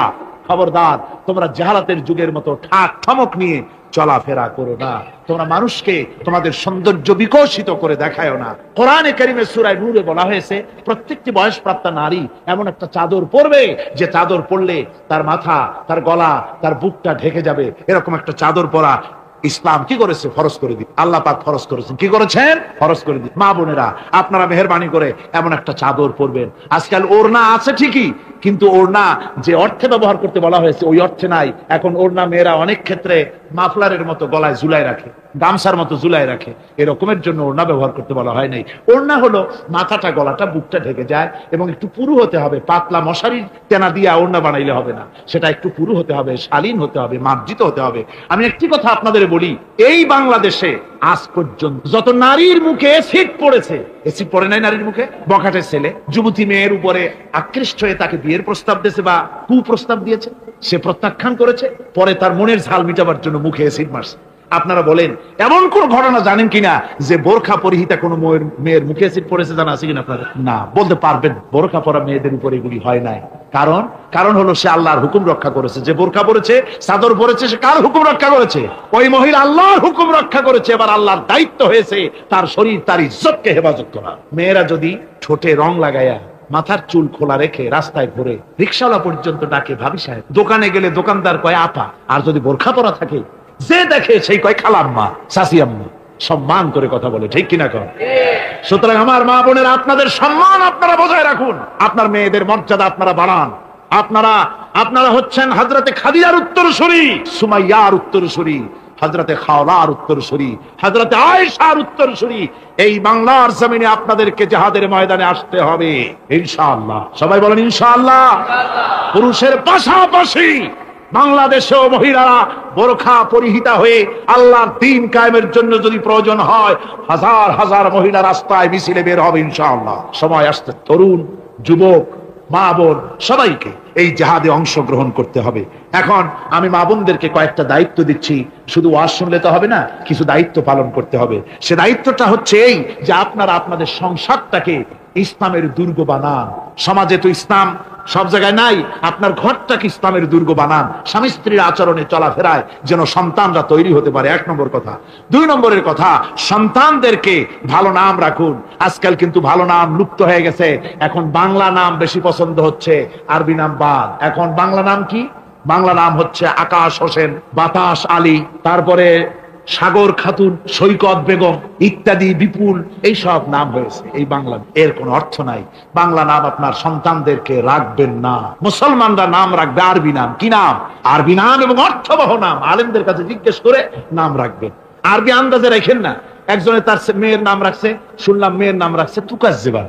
খবরদার, তোমরা জাহালাতের যুগের মতো ঠাক ঠমক নিয়ে চলাফেরা করো না। তোমরা মানুষকে তোমাদের সৌন্দর্য বিকশিত করে দেখায়ও না। কোরআনে কারীমের সূরা নূরে বলা হয়েছে, প্রত্যেকটি বয়সপ্রাপ্তা নারী এমন একটা চাদর পরবে যে চাদর পরলে তার মাথা, তার গলা, তার বুকটা ঢেকে যাবে। এরকম একটা চাদর পরা ইসলাম কি করেছে? ফরজ করে দিই। আল্লাহ পাক ফরজ করেছেন। কি করেছেন? ফরজ করে দিই। মা বোনেরা, আপনারা মেহেরবানি করে এমন একটা চাদর পরবেন। আজকাল ওড়না আছে ঠিকই, কিন্তু ওড়না যে অর্থে ব্যবহার করতে বলা হয়েছে ওই অর্থে নাই। এখন ওড়না মেয়েরা অনেক ক্ষেত্রে মাফলারের মতো গলায় ঝুলাই রাখে, গামছার মতো ঝুলাই রাখে। এরকমের জন্য ওড়না ব্যবহার করতে বলা হয় নাই। ওড়না হলো মাথাটা, গলাটা, বুকটা ঢেকে যায় এবং একটু পুরু হতে হবে। পাতলা মশারির তেনা দিয়ে ওড়না বানাইলে হবে না, সেটা একটু পুরু হতে হবে, শালীন হতে হবে, মার্জিত হতে হবে। আমি একটি কথা আপনাদের বলি, এই বাংলাদেশে আজ পর্যন্ত যত নারীর মুখে এসিড পড়েছে, এসিড পড়ে নাই নারীর মুখে? বখাটের ছেলে যুবতী মেয়ের উপরে আকৃষ্ট হয়ে তাকে বিয়ের প্রস্তাব দিয়েছে বা কুপ্রস্তাব দিয়েছে, সে প্রত্যাখ্যান করেছে, পরে তার মনের ঝাল মিটাবার জন্য মুখে এসিড মারছে। আপনারা বলেন, এমন কোন ঘটনা জানেন কিনা যে বোরখা পরিহিতা কোনো মেয়ের মুখে এসিড পড়েছে? জানা আছে কিনা আপনারা? না, বলতে পারবেন বোরখা পরা মেয়েদের উপরে এগুলি হয় নাই। কারণ হলো সে আল্লাহর হুকুম রক্ষা করেছে। যে বোরখা পরেছে, চাদর পরেছে, সে কার হুকুম রক্ষা করেছে? ওই মহিলা আল্লাহর হুকুম রক্ষা করেছে। এবার আল্লাহর দায়িত্ব হয়েছে তার শরীর, তার ইজ্জতকে হেফাজত করা। মেয়েরা যদি ঠোঁটে রং লাগায়া, মাথার চুল খোলা রেখে রাস্তায় ঘুরে, রিকশাওয়ালা পর্যন্ত ডাকে ভাবি সাহেব, দোকানে গেলে দোকানদার কয় আপা, আর যদি বোরখা পরা থাকে যে দেখে সেই কয় খালাম্মা, চাচি আম্মা, সম্মান করে কথা বলে। ঠিক কিনা কর? সুতরাং আমার মা বোনেরা, আপনাদের সম্মান আপনারা বজায় রাখুন, আপনার মেয়েদের মর্যাদা আপনারা বাড়ান। আপনারা হচ্ছেন হযরতে খাদিজার উত্তরসূরি, সুমাইয়ার উত্তরসূরি, হযরতে খাওলার উত্তরসূরি, হযরতে আয়েশার উত্তরসূরি। এই বাংলার জমিনে আপনাদেরকে জিহাদের ময়দানে আসতে হবে ইনশাআল্লাহ। সবাই বলেন ইনশাআল্লাহ। পুরুষের পাশাপাশি বাংলাদেশেও মহিলারা বোরখা পরিহিতা হয়ে আল্লাহর দ্বীন কায়েমের জন্য যদি প্রয়োজন হয়, হাজার হাজার মহিলা রাস্তায় মিছিলে বের হবে ইনশাআল্লাহ। সময় আসছে, তরুণ, যুবক, মা বোন সবাইকে এই জিহাদে অংশগ্রহণ করতে হবে। এখন আমি মা বোনদেরকে কয়েকটা দায়িত্ব দিচ্ছি। শুধু ওয়াজ শুনলে তো হবে না, কিছু দায়িত্ব পালন করতে হবে। সে দায়িত্বটা হচ্ছে এই যে আপনারা আপনাদের সংসারটাকে ইসলামের দুর্গ বানান। সমাজে তো ইসলাম সব জায়গায় নাই, আপনার ঘরটাকে ইসলামের দুর্গ বানান। স্বামী স্ত্রীর আচরণে চলাফেরায় যেন সন্তানরা তৈরি হতে পারে, 1 নম্বর কথা। 2 নম্বরের কথা, সন্তানদেরকে ভালো নাম রাখুন। আজকাল কিন্তু ভালো নাম লুপ্ত হয়ে গেছে। এখন বাংলা নাম বেশি পছন্দ হচ্ছে, আরবি নাম বাদ। এখন বাংলা নাম কি? বাংলা নাম হচ্ছে আকাশ হোসেন, বাতাস আলী, তারপরে সাগর খাতুন, সৈকত বেগম ইত্যাদি, বিপুল, এই সব নাম হয়েছে এই বাংলা। এর কোনো অর্থ নাই। বাংলা নাম আপনার সন্তানদেরকে রাখবেন না। মুসলমানরা নাম রাখবে আরবি নাম। কি নাম? আরবি নাম এবং অর্থবহ নাম। আলেমদের কাছে জিজ্ঞেস করে নাম রাখবেন। আরবি আন্দাজে রাখেন না। একজনে তার মেয়ের নাম রাখছে, শুনলাম মেয়ের নাম রাখছে তুকাজ্জেবা।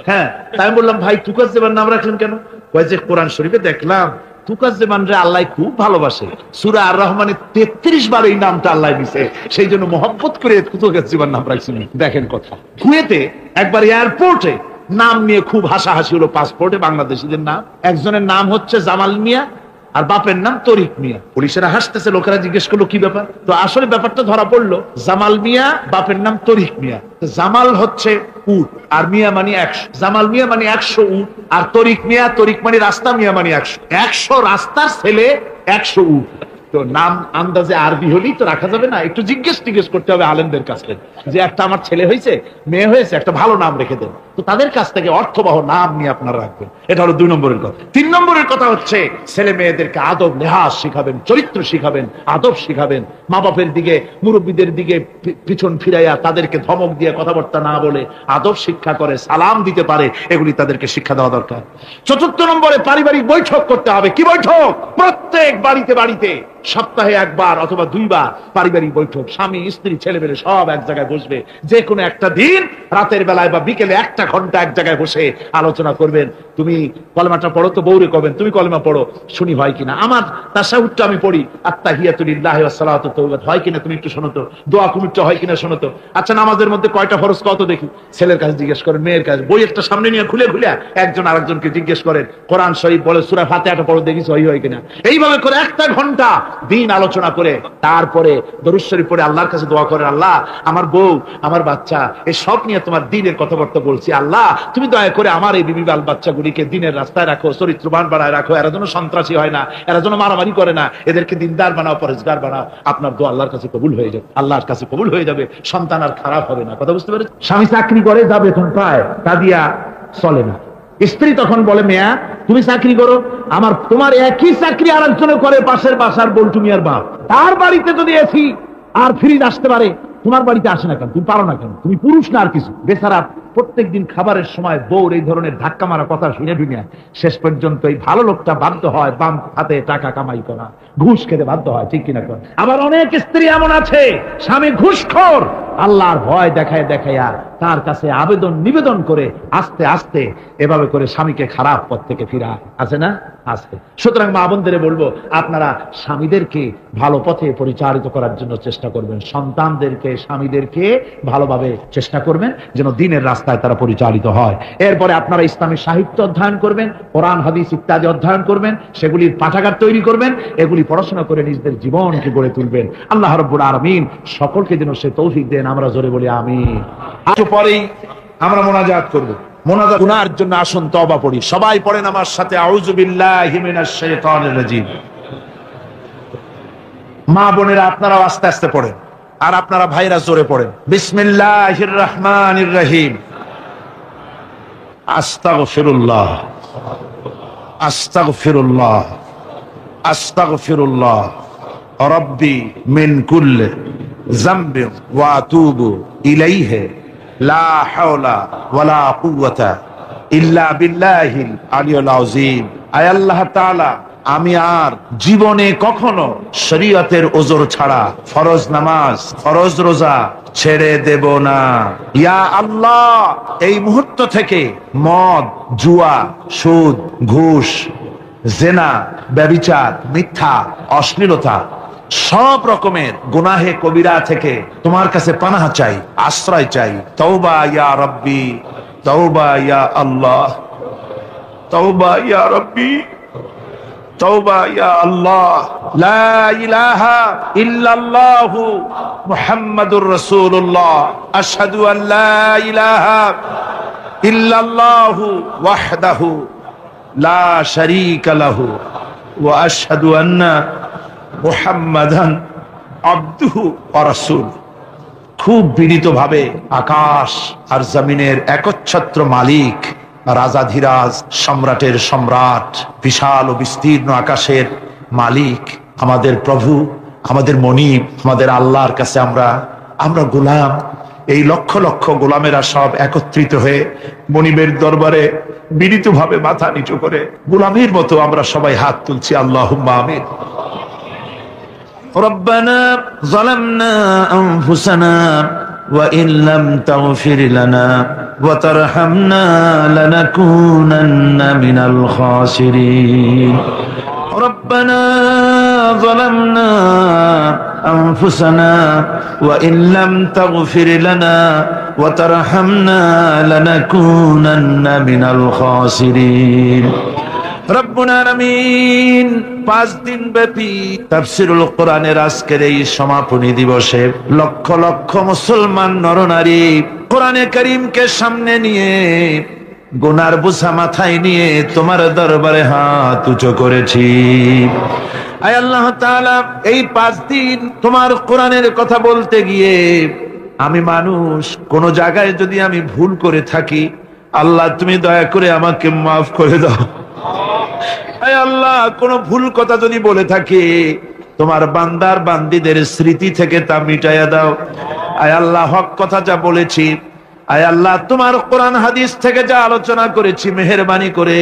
হ্যাঁ, তাই আমি বললাম, ভাই তুকাজ্জেবার নাম রাখলেন কেন? কয় যে কোরআন শরীফে দেখলাম তুকাজ্জেমানরে আল্লাহ খুব ভালোবাসে, সূরা আর রহমানে 33 বার এই নামটা আল্লাহ দিয়েছে, সেই জন্য মহব্বত করে তুকাজ্জেবার নাম রাখছেন। দেখেন কথা। কুয়েতে একবার এয়ারপোর্টে নাম নিয়ে খুব হাসাহাসি হলো। পাসপোর্টে বাংলাদেশিদের নাম, একজনের নাম হচ্ছে জামাল মিয়া, আর বাপের নাম তরিক মিয়া। পুলিশেরা হাসতেছে, লোকেরা জিজ্ঞেস করলো কি ব্যাপার, তো আসলে ব্যাপারটা ধরা পড়লো, জামাল মিয়া বাপের নাম তরিক মিয়া। জামাল হচ্ছে উট, আর মিয়া মানে 100। জামাল মিয়া মানে 100 উট, আর তরিক মিয়া, তরিক মানে রাস্তা, মিয়া মানে 100 রাস্তার ছেলে 100 উট। তো নাম আন্দাজে আরবি হলেই তো রাখা যাবে না, একটু জিজ্ঞেস করতে হবে আলেমদের কাছ থেকে, যে একটা আমার ছেলে হয়েছে, মেয়ে হয়েছে, একটা ভালো নাম রেখে দেন। তো তাদের কাছ থেকে অর্থবহ নাম নিয়ে আপনারা রাখবেন। এটা হলো 2 নম্বরের কথা। 3 নম্বরের কথা হচ্ছে ছেলে মেয়েদেরকে আদব নেহাজ শিখাবেন, চরিত্র শিখাবেন, আদব শিখাবেন। মা বাপের দিকে, মুরব্বীদের দিকে পিছন ফিরাইয়া তাদেরকে ধমক দিয়ে কথাবার্তা না বলে আদব শিক্ষা করে, সালাম দিতে পারে, এগুলি তাদেরকে শিক্ষা দেওয়া দরকার। 4 নম্বরে পারিবারিক বৈঠক করতে হবে। কি বৈঠক? প্রত্যেক বাড়িতে সপ্তাহে 1 বার অথবা 2 বার পারিবারিক বৈঠক। স্বামী, স্ত্রী, ছেলে মেয়ে সব এক জায়গায় বসবে। যে কোনো একটা দিন রাতের বেলায় বা বিকেলে 1 ঘন্টা এক জায়গায় বসে আলোচনা করবেন। তুমি কলেমাটা পড়ো, তো বউরে কবেন তুমি কলেমা পড়ো, শুনি হয় কিনা। আমার তাশাহুদটা আমি পড়ি, আত্তাহিয়াতু লিল্লাহি ওয়াস সালাতু তাওবাত হয় কিনা তুমি একটু শোনো তো, দোয়া কুনুতটা হয় কিনা শোনো তো। আচ্ছা, নামাজের মধ্যে কয়টা ফরজ কত দেখি? ছেলের কাছে জিজ্ঞেস করেন, মেয়ের কাছে। বই একটা সামনে নিয়ে খুলে একজন আরেকজনকে জিজ্ঞেস করেন, কোরআন শরীফ বলে সূরা ফাতিহাটা পড়ো দেখি সহি হয় কিনা। এইভাবে করে 1 ঘন্টা দিন আলোচনা করে তারপরে দরুদ শরীফ পড়ে আল্লাহর কাছে দোয়া করেন, আল্লাহ আমার বউ, আমার বাচ্চা, এই সব নিয়ে তোমার দ্বীনের কথাবার্তা বলছি, আল্লাহ তুমি দয়া করে আমার এই বিবি বাল বাচ্চাগুলিকে দ্বীনের রাস্তায় রাখো, চরিত্রবান বানায় রাখো, এরা যেন সন্ত্রাসী হয় না, এরা যেন মারামারি করে না, এদেরকে দিনদার বানাও, পরেজগার বানাও। আপনার দোয়া আল্লাহর কাছে কবুল হয়ে যাবে, আল্লাহর কাছে কবুল হয়ে যাবে। সন্তান আর খারাপ হবে না। কথা বুঝতে পেরেছেন? স্বামী চাকরি করে, যা বেতন পায় তা দিয়া চলে না। স্ত্রী তখন বলে, মেয়া তুমি চাকরি করো, তোমার একই চাকরি আর একজনে করে, পাশের বাসার বল্টু মিয়ার বাপ। তার বাড়িতে যদি এসি আর ফ্রিজ আসতে পারে, তোমার বাড়িতে আসে না কেন? তুমি পারো না কেন? তুমি পুরুষ না আর কিছু? বেচারা প্রত্যেকদিন খাবারের সময় বউর এই ধরনের ধাক্কা মারা কথা শুনে শুনে শেষ পর্যন্ত এই ভালো লোকটা বাধ্য হয় বাম হাতে টাকা কামাই করা, ঘুষ খেতে বাধ্য হয়। ঠিক কিনা? আবার অনেক স্ত্রী এমন আছে, স্বামী ঘুষখোর, আল্লাহর ভয় দেখাইয়া তার কাছে আবেদন নিবেদন করে আস্তে আস্তে এভাবে করে স্বামীকে খারাপ পথ থেকে ফিরা আছে না? আছে। সুতরাং মা বোনদের বলবো, আপনারা স্বামীদেরকে ভালো পথে পরিচালিত করার জন্য চেষ্টা করবেন, সন্তানদেরকে, স্বামীদেরকে ভালোভাবে চেষ্টা করবেন যেন দ্বীনের রাস্তায় তারা পরিচালিত হয়। এরপরে আপনারা ইসলামী সাহিত্য অধ্যয়ন করবেন, কোরআন হাদিস ইত্যাদি অধ্যয়ন করবেন, সেগুলির পাঠাগার তৈরি করবেন, এগুলি পড়াশোনা করে নিজেদের জীবনকে গড়ে তুলবেন। আল্লাহ রাব্বুল আলামিন সকলকে যেন সে তৌফিক দেন। আমরা জোরে বলি আমিন। একটু পরেই আমরা মোনাজাত করব। মোনাজাত গুনার জন্য আসুন তওবা পড়ি। সবাই পড়েন আমার সাথে, আউযু বিল্লাহি মিনাশ শাইতানির রাজিম। মা বোনেরা আপনারাও আস্তে আস্তে পড়েন, আর আপনারা ভাইরা জোরে পড়েন। বিসমিল্লাহির রহমানির রহিম। আস্তাগফিরুল্লাহ, আস্তাগফিরুল্লাহ, আস্তাগফিরুল্লাহ রব্বি মিন কুল্লি যামবিন ওয়া আতুবু ইলাইহি লা হাওলা ওয়ালা কুওয়াতা ইল্লা বিল্লাহিল আলিয়্যিল আযীম। আয় আল্লাহ তাআলা, আমি আর জীবনে কখনো শরীয়তের ওজর ছাড়া ফরজ নামাজ, ফরজ রোজা ছেড়ে দেব না। ইয়া আল্লাহ, এই মুহূর্ত থেকে মদ, জুয়া, সুদ, ঘুষ, জেনা, ব্যভিচার, মিথ্যা, অশ্লীলতা, সব রকমের গুনাহে কবিরা থেকে তোমার কাছে পানাহ চাই, আশ্রয় চাই। তওবা ইয়া রব্বি, তওবা ইয়া আল্লাহ, তওবা ইয়া রব্বি, তওবা ইয়া আল্লাহ। লা ইলাহা ইল্লাল্লাহু মুহাম্মাদুর রাসূলুল্লাহ। আশহাদু আল লা ইলাহা ইল্লাল্লাহু ওয়াহদাহু লা শারীকা লাহু ওয়া আশহাদু আন্না মুহাম্মাদান আবদুহু ওয়া রাসূলুহু। খুব বিনীতভাবে আকাশ আর জমিনের একচ্ছত্র মালিক, রাজাধিরাজ, সম্রাটের সম্রাট, বিশাল ও বিস্তীর্ণ আকাশের মালিক, আমাদের প্রভু, আমাদের মনিব, আমাদের আল্লাহর কাছে আমরা গোলাম। এই লক্ষ লক্ষ গোলামেরা সব একত্রিত হয়ে মনিবের দরবারে বিনীতভাবে মাথা নিচু করে গোলামের মতো আমরা সবাই হাত তুলছি। আল্লাহুম্মা আমিন। রব্বানা যালামনা আনফুসানা وإن لم تغفر لنا وترحمنا لنكونن من الخاسرين. ربنا ظلمنا أنفسنا وإن لم تغفر لنا وترحمنا لنكونن من الخاسرين. রব্বুল আলামিন 5 দিন ব্যাপী তাফসীরুল কোরআনের আজকের এই সমাপনী দিবসে লক্ষ লক্ষ মুসলমান নরনারী কোরআনে কারীমকে সামনে নিয়ে গুনার বোঝা মাথায় নিয়ে তোমার দরবারে হাত উঁচু করেছি। আয় আল্লাহ তাআলা, এই 5 দিন তোমার কোরআনের কথা বলতে গিয়ে আমি মানুষ, কোন জায়গায় যদি আমি ভুল করে থাকি, আল্লাহ তুমি দয়া করে আমাকে মাফ করে দাও। আয় আল্লাহ, কোন ভুল কথা যদি বলে থাকি, তোমার বান্দার বান্দীদের স্মৃতি থেকে তা মিটাইয়া দাও। আয় আল্লাহ, হক কথা যা বলেছি, আয় আল্লাহ তোমার কোরআন হাদিস থেকে যা আলোচনা করেছি, মেহেরবানি করে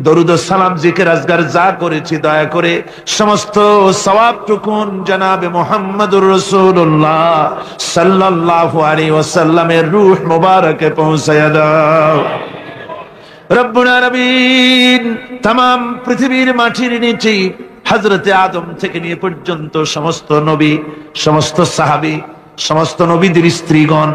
দরুদ ও সালাম জিকির আজগার যা করেছি, দয়া করে সমস্ত সওয়াবটুকুন জনাবে মুহাম্মদুর রাসূলুল্লাহ সাল্লাল্লাহু আলাইহি ওয়াসাল্লামের রূহ মুবারকে পৌঁছায়া দাও। রব্বুল আলামিন, তামাম পৃথিবীর মাটির নিচে হযরতে আদম থেকে নিয়ে পর্যন্ত সমস্ত নবী, সমস্ত সাহাবী, সমস্ত নবীদের স্ত্রীগণ,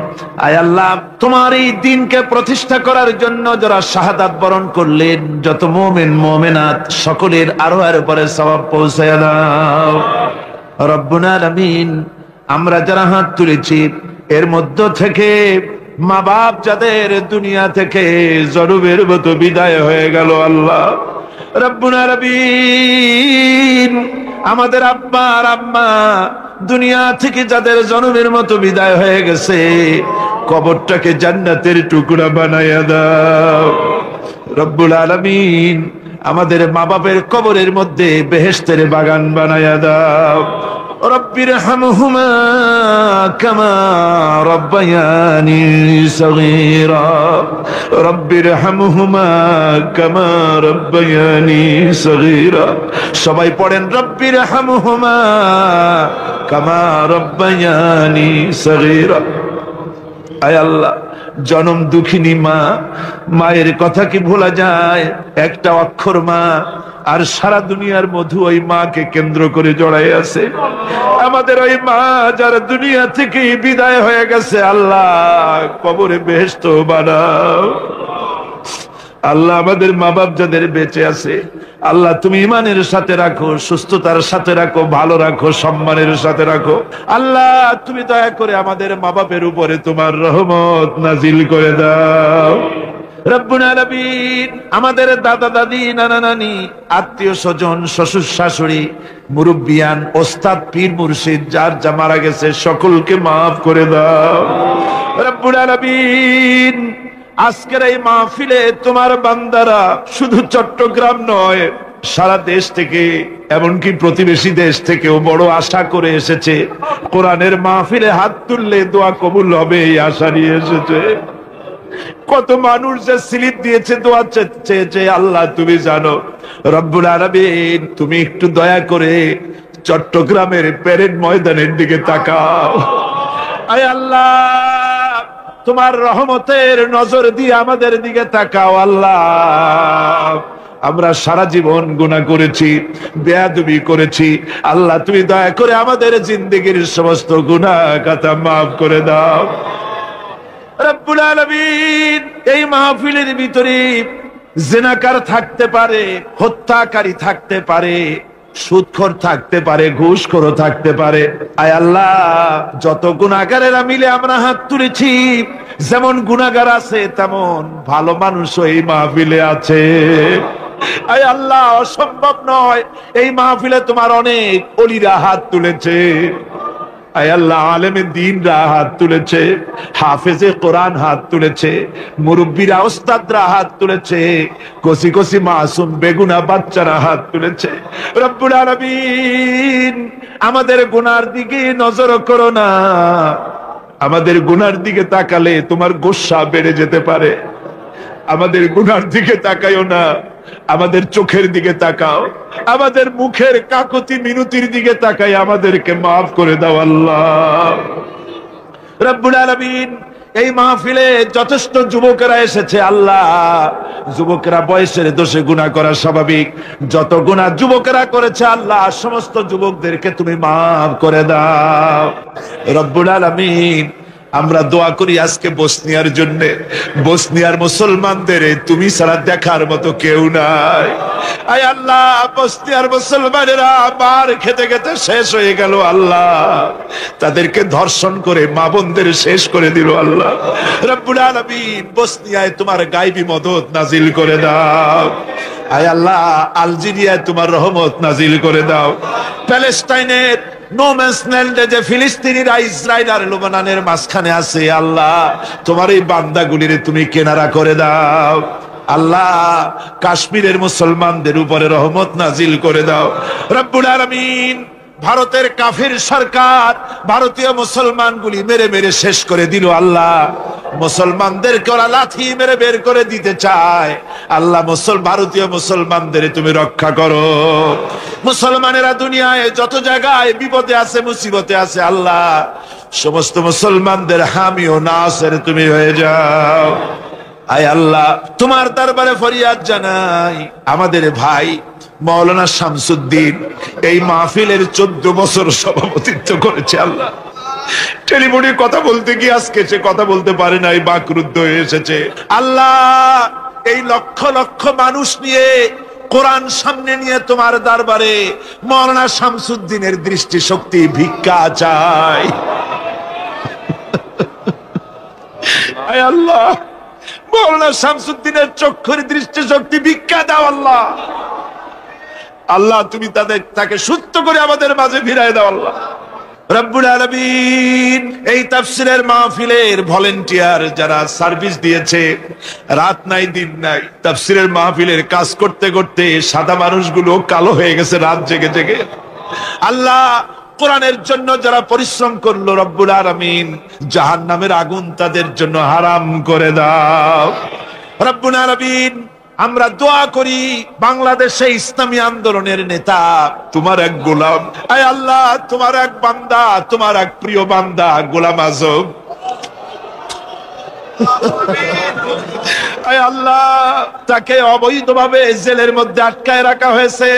আয় আল্লাহ তোমার এই দ্বীনকে প্রতিষ্ঠা করার জন্য যারা শাহাদাত বরণ করলেন, যত মুমিন মুমিনাত সকলের আরোহের উপরে সওয়াব পৌঁছায়া দাও। রব্বুল আলামিন, আমরা যারা হাত তুলেছি এর মধ্য থেকে মা বাপ যাদের দুনিয়া থেকে জরুবের মতো বিদায় হয়ে গেল, আল্লাহ রব্বুল আলামিন, আমাদের আব্বা আর আম্মা দুনিয়া থেকে যাদের জনমের মতো বিদায় হয়ে গেছে, কবরটাকে জান্নাতের টুকরা বানাইয়া দাও। রব্বুল আলামিন, আমাদের মা বাপের কবরের মধ্যে বেহেশতের বাগান বানাইয়া দাও। রব্বির হামহুমা কামা রব্বায়ানি সগীরা, রব্বির হামহুমা কামা রব্বায়ানি সগীরা। সবাই পড়েন, রব্বির হামহুমা কামা রব্বায়ানি সগীরা। আয় আল্লাহ, জনম দুঃখিনী মা, মায়ের কথা কি ভোলা যায়? একটা অক্ষর মা, আর সারা দুনিয়ার মধু ওই মাকে কেন্দ্র করে জড়াই আছে। আমাদের ওই মা যারা দুনিয়া থেকে বিদায় হয়ে গেছে, আল্লাহ কবরে বেহেশত বানাও। আল্লাহ আমাদের মা বাপ যাদের বেঁচে আছে, আল্লাহ তুমি ইমানের সাথে রাখো, সুস্থতার সাথে রাখো, ভালো রাখো, সম্মানের সাথে রাখো। আল্লাহ তুমি দয়া করে আমাদের মা বাপের উপরে তোমার রহমত নাজিল করে দাও। রব্বুল আলামিন, আমাদের দাদা দাদি, নানা নানি, আত্মীয় স্বজন, শ্বশুর শাশুড়ি, মুরব্বিয়ান, ওস্তাদ, পীর মুর্শিদ যার যা মারা গেছে সকলকে মাফ করে দাও। রব্বুল আলামিন, আজকের এই মাহফিলে তোমার বান্দারা শুধু চট্টগ্রাম নয়, সারা দেশ থেকে, এমনকি প্রতিবেশী দেশ থেকেও বড় আশা করে এসেছে। কোরআনের মাহফিলে হাত তুললে দোয়া কবুল হবে এই আশা নিয়ে এসেছে। কত মানুষ যে স্লিপ দিয়েছে, দোয়া চেয়েছে, আল্লাহ তুমি জানো। রব্বুল আলামিন, তুমি একটু দয়া করে চট্টগ্রামের প্যারেড ময়দানের দিকে তাকাও। আয় আল্লাহ, তোমার রহমতের নজর দিয়ে আমাদের দিকে তাকাও। আল্লাহ, আমরা সারা জীবন গুনাহ করেছি, বেয়াদবি করেছি, আল্লাহ তুমি দয়া করে আমাদের জিন্দেগির সমস্ত গুনাহ খাতা মাফ করে দাও। রব্বুল আলামিন, এই মাহফিলের ভিতরে জিনাকার থাকতে পারে, হত্যাকারী থাকতে পারে, সুদখোর থাকতে পারে, ঘুষখোর থাকতে পারে। আয় আল্লাহ, যত গুনাহগারেরা মিলে আমরা হাত তুলেছি, যেমন গুনাহগার আছে তেমন ভালো মানুষও এই মাহফিলে আছে। আয় আল্লাহ, অসম্ভব নয়, এই মাহফিলে তোমার অনেক ওলিরা হাত তুলেছে। আয় আল্লাহ, আলেমে দ্বীনরা হাত তুলেছে, হাফেজে কোরআন হাত তুলেছে, মুরব্বীরা, ওস্তাদরা হাত তুলেছে, কচি কচি মাসুম বেগুনা বাচ্চারা হাত তুলেছে। রব্বুল আলামিন, আমাদের গুনার দিকে নজর করো না। আমাদের গুনার দিকে তাকালে তোমার গোসা বেড়ে যেতে পারে। আমাদের গুনার দিকে তাকাইও না, আমাদের চোখের দিকে তাকাও, আমাদের মুখের কাকতি মিনতির দিকে তাকাই, আমাদেরকে মাফ করে দাও আল্লাহ। রব্বুল আলামিন, এই মাহফিলে যথেষ্ট যুবকেরা এসেছে, আল্লাহ যুবকেরা বয়সের দোষে গুনাহ করা স্বাভাবিক, যত গুনাহ যুবকেরা করেছে আল্লাহ সমস্ত যুবকদেরকে তুমি মাফ করে দাও। রব্বুল আলামিন, আমরা দোয়া করি আজকে বসনিয়ার জন্য, বসনিয়ার মুসলমানদের তুমি ছাড়া দেখার মতো কেউ নাই। আয় আল্লাহ, বসনিয়ার মুসলমানেরা মার খেতে খেতে শেষ হয়ে গেল আল্লাহ, তাদেরকে ধর্ষণ করে মা বোনদের শেষ করে দিল আল্লাহ রব্বুল আলামিন। বসনিয়ায় তোমার গায়বী মদদ নাজিল করে দাও। আয় আল্লাহ, আলজেরিয়ায় তোমার রহমত নাজিল করে দাও। প্যালেস্টাইনের নোম্যান্সল্যান্ডে যে ফিলিস্তিনিরা ইসরায়েল আর লেবাননের মাঝখানে আছে আল্লাহ, তোমার এই বান্দাগুলিরে তুমি কিনারা করে দাও আল্লাহ। কাশ্মীরের মুসলমানদের উপরে রহমত নাজিল করে দাও রব্বুল আলামিন। ভারতের কাফির সরকার ভারতীয় মুসলমানগুলি মেরে মেরে শেষ করে দিল আল্লাহ। মুসলমানদেরকে ওরা লাথি মেরে বের করে দিতে চায় আল্লাহ। ভারতীয় মুসলমানদের তুমি রক্ষা করো। মুসলমানেরা দুনিয়ায় যত জায়গায় বিপদে আছে, মুসিবতে আছে আল্লাহ, সমস্ত মুসলমানদের হামি ও নাসের তুমি হয়ে যাও। আয় আল্লাহ, তোমার দরবারে ফরিয়াদ জানাই, আমাদের ভাই মাওলানা শামসুদ্দিন এই মাহফিলের 14 বছর সভাপতিত্ব করেছে আল্লাহ। টেলিফোনে কথা বলতে গিয়ে আজকে সে কথা বলতে পারে নাই, বাকরুদ্ধ হয়ে এসেছে আল্লাহ। এই লক্ষ লক্ষ মানুষ নিয়ে, কোরআন সামনে নিয়ে তোমার দরবারে মাওলানা শামসুদ্দিনের দৃষ্টি শক্তি ভিক্ষা চাই। আয় আল্লাহ, মাওলানা শামসুদ্দিনের চক্ষুর দৃষ্টি শক্তি ভিক্ষা দাও আল্লাহ। আল্লাহ, তুমি তাকে সুস্থ করে আমাদের মাঝে ফিরায় দাও আল্লাহ রব্বুল আলামিন। এই তাফসীরের মাহফিলের ভলেন্টিয়ার যারা সার্ভিস দিয়েছে, রাত নাই দিন নাই তাফসীরের মাহফিলের কাজ করতে করতে সাদা মানুষগুলো কালো হয়ে গেছে রাত জেগে জেগে আল্লাহ। কোরআনের জন্য যারা পরিশ্রম করলো রব্বুল আলামিন, জাহান্নামের আগুন তাদের জন্য হারাম করে দাও রব্বুল আলামিন। আমরা দোয়া করি বাংলাদেশে ইসলামী আন্দোলনের নেতা তোমার এক গোলাম, আয় আল্লাহ, তোমার এক বান্দা, তোমার এক প্রিয় বান্দা গোলাম আজম, আয় আল্লাহ, তাকে অবৈধভাবে জেলের মধ্যে আটকায় রাখা হয়েছে।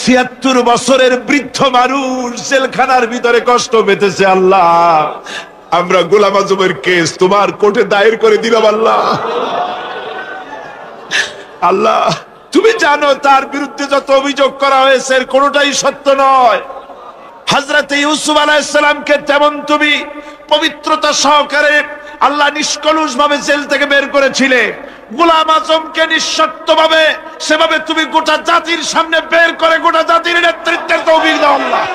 ৭৬ বছরের বৃদ্ধ মানুষ জেলখানার ভিতরে কষ্ট পেতেছে আল্লাহ। আমরা গোলাম আজমের কেস তোমার কোর্টে দায়ের করে দিলাম আল্লাহ। আল্লাহ, তুমি জানো তার বিরুদ্ধে যত অভিযোগ করা হয়েছে কোনোটাই সত্য নয়। হযরত ইউসুফ আলাইহিস সালামকে তেমন তুমি পবিত্রতা সহকারে আল্লাহ নিষ্কলুষ ভাবে জেল থেকে বের করেছিলে, গোলাম আজমকে নিঃশর্ত ভাবে সেভাবে তুমি গোটা জাতির সামনে বের করে গোটা জাতির নেতৃত্বের তৌফিক দাও আল্লাহ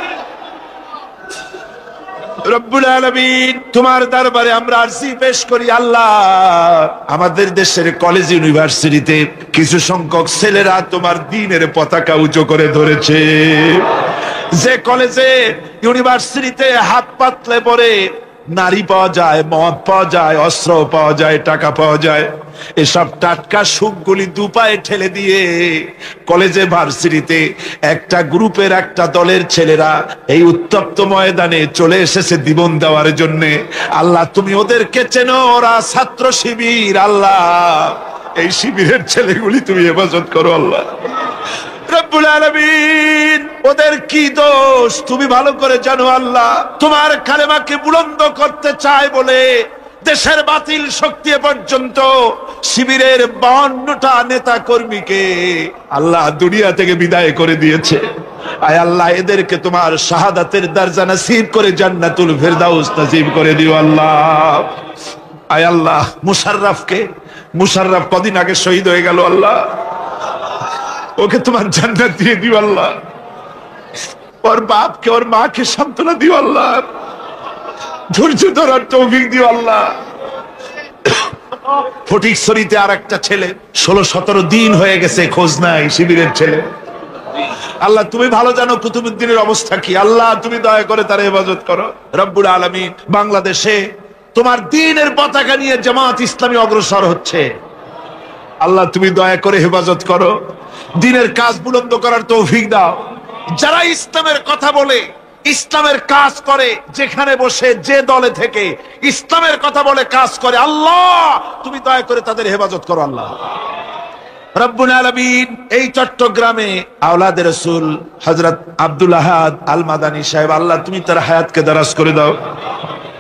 রব্বুল আলামিন। তোমার দরবারে আমরা আরজি পেশ করি আল্লাহ। আমাদের দেশের কলেজ ইউনিভার্সিটিতে কিছু সংখ্যক ছেলেরা তোমার দ্বীনের পতাকা উঁচু করে ধরেছে। যে কলেজে ইউনিভার্সিটিতে হাত পাতলে পরে নারী পাওয়া যায়, মদ পাওয়া যায়, অস্ত্র পাওয়া যায়, টাকা পাওয়া যায়, এসব টাটকা সুখগুলি দুপায়ে ঠেলে দিয়ে কলেজে ভার্সিটিতে একটা গ্রুপের একটা দলের ছেলেরা এই উত্তপ্ত ময়দানে চলে এসেছে জীবন দেওয়ার জন্য। আল্লাহ, তুমি ওদেরকে চেনো, ওরা ছাত্র শিবির আল্লাহ। এই শিবিরের ছেলেগুলি তুমি হেফাজত করো আল্লাহ রব্বুল আলামিন। ওদের কি দোষ তুমি ভালো করে জানো আল্লাহ। তোমার কালেমাকে বুলন্দ করতে চায় বলে দেশের বাতিল শক্তি পর্যন্ত শিবিরের 52টা নেতা কর্মীকে আল্লাহ দুনিয়া থেকে বিদায় করে দিয়েছে। আয় আল্লাহ, এদেরকে তোমার শাহাদাতের দরজা নসিব করে জান্নাতুল ফেরদাউস নসিব করে দিও আল্লাহ। আয় আল্লাহ, মুশাররফ কদিন আগে শহীদ হয়ে গেল আল্লাহ, ওকে তোমার জান্নাত দিয়ে দিও আল্লাহ। ওর বাপকে ওর মাকে সান্ত্বনা দিও আল্লাহ, ধৈর্য ধরার তৌফিক দিও আল্লাহ। ফটিকছড়িতে আর একটা ছেলে 16-17 দিন হয়ে গেছে, খোঁজ নাই, শিবিরের ছেলে। আল্লাহ, তুমি ভালো জানো কুতুবউদ্দিনের অবস্থা কি। আল্লাহ, তুমি দয়া করে তার হেফাজত করো রব্বুল আলামিন। বাংলাদেশে তোমার দ্বীনের পতাকা নিয়ে জামাত ইসলামী অগ্রসর হচ্ছে, আল্লাহ তুমি দয়া করে হেফাজত করো, দ্বীনের কাজ বুলন্দ করার তৌফিক দাও। যারা ইসলামের কথা বলে, ইসলামের কাজ করে, যেখানে বসে যে দলে থেকে ইসলামের কথা বলে কাজ করে, আল্লাহ তুমি দয়া করে তাদের হেফাজত করো আল্লাহ রব্বুল আলামিন। এই চট্টগ্রামে আওলাদে রাসূল হযরত আব্দুল আহাদ আল মাদানী সাহেব, আল্লাহ তুমি তার হায়াতকে দারাজ করে দাও।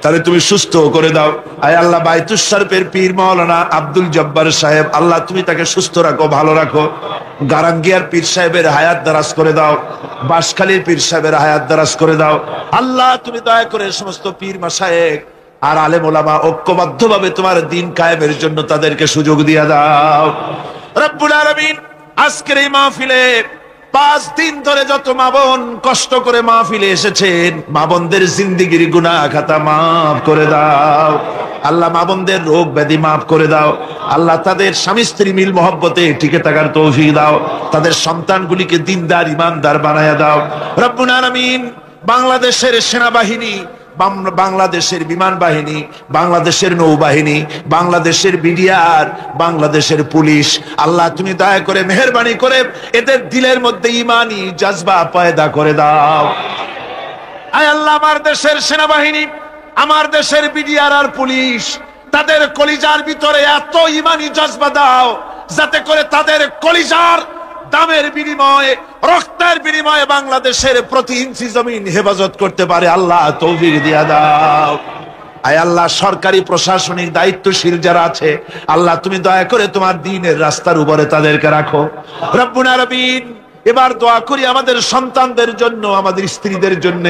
তাহলে তুমি সুস্থ করে দাও। আয় আল্লাহ, বাইতুস শরীফের পীর মাওলানা আব্দুল জব্বার সাহেব, আল্লাহ তুমি তাকে সুস্থ রাখো, ভালো রাখো। গারাঙ্গিয়ার পীর সাহেবের হায়াত দারাজ করে দাও, বাঁশখালীর পীর সাহেবের হায়াত দারাজ করে দাও। আল্লাহ তুমি দয়া করে সমস্ত পীর মাশায়েখ আর আলেম ওলামা ঐক্যবদ্ধভাবে তোমার দিন কায়েমের জন্য তাদেরকে সুযোগ দিয়ে দাও রব্বুল আলামিন। আজকের এই মাহফিলে 5 দিন ধরে যত মা বোন কষ্ট করে মাহফিলে এসেছেন, মা বোনদের জিন্দেগির গুনাহ খাতা মাফ করে দাও আল্লাহ। মা বোনদের রোগ ব্যাধি মাফ করে দাও আল্লাহ। তাদের স্বামী স্ত্রী মিল মহব্বতে টিকে থাকার তৌফিক দাও। তাদের সন্তানগুলিকে দিনদার ইমানদার বানায়া দাও রব্বুল আলামিন। বাংলাদেশের সেনাবাহিনী, বাংলাদেশের বিমান বাহিনী, বাংলাদেশের নৌবাহিনী, বাংলাদেশের বিডিআর, বাংলাদেশের পুলিশ, আল্লাহ তুমি দয়া করে মেহেরবানি করে এদের দিলের মধ্যে ঈমানি জজবা পয়দা করে দাও। আয় আল্লাহ, আমার দেশের সেনাবাহিনী, আমার দেশের বিডিআর আর পুলিশ, তাদের কলিজার ভিতরে এত ঈমানি জজবা দাও যাতে করে তাদের কলিজার দামের বিনিময়ে, রক্তের বিনিময়ে বাংলাদেশের প্রতি ইঞ্চি জমিন হেফাজত করতে পারে আল্লাহ তৌফিক দিয়া দাও। আয় আল্লাহ, সরকারি প্রশাসনিক দায়িত্বশীল যারা আছে আল্লাহ তুমি দয়া করে তোমার দ্বীনের রাস্তার উপরে তাদেরকে রাখো রব্বুল আলামিন। এবার দোয়া করি আমাদের সন্তানদের জন্য, আমাদের স্ত্রীদের জন্য।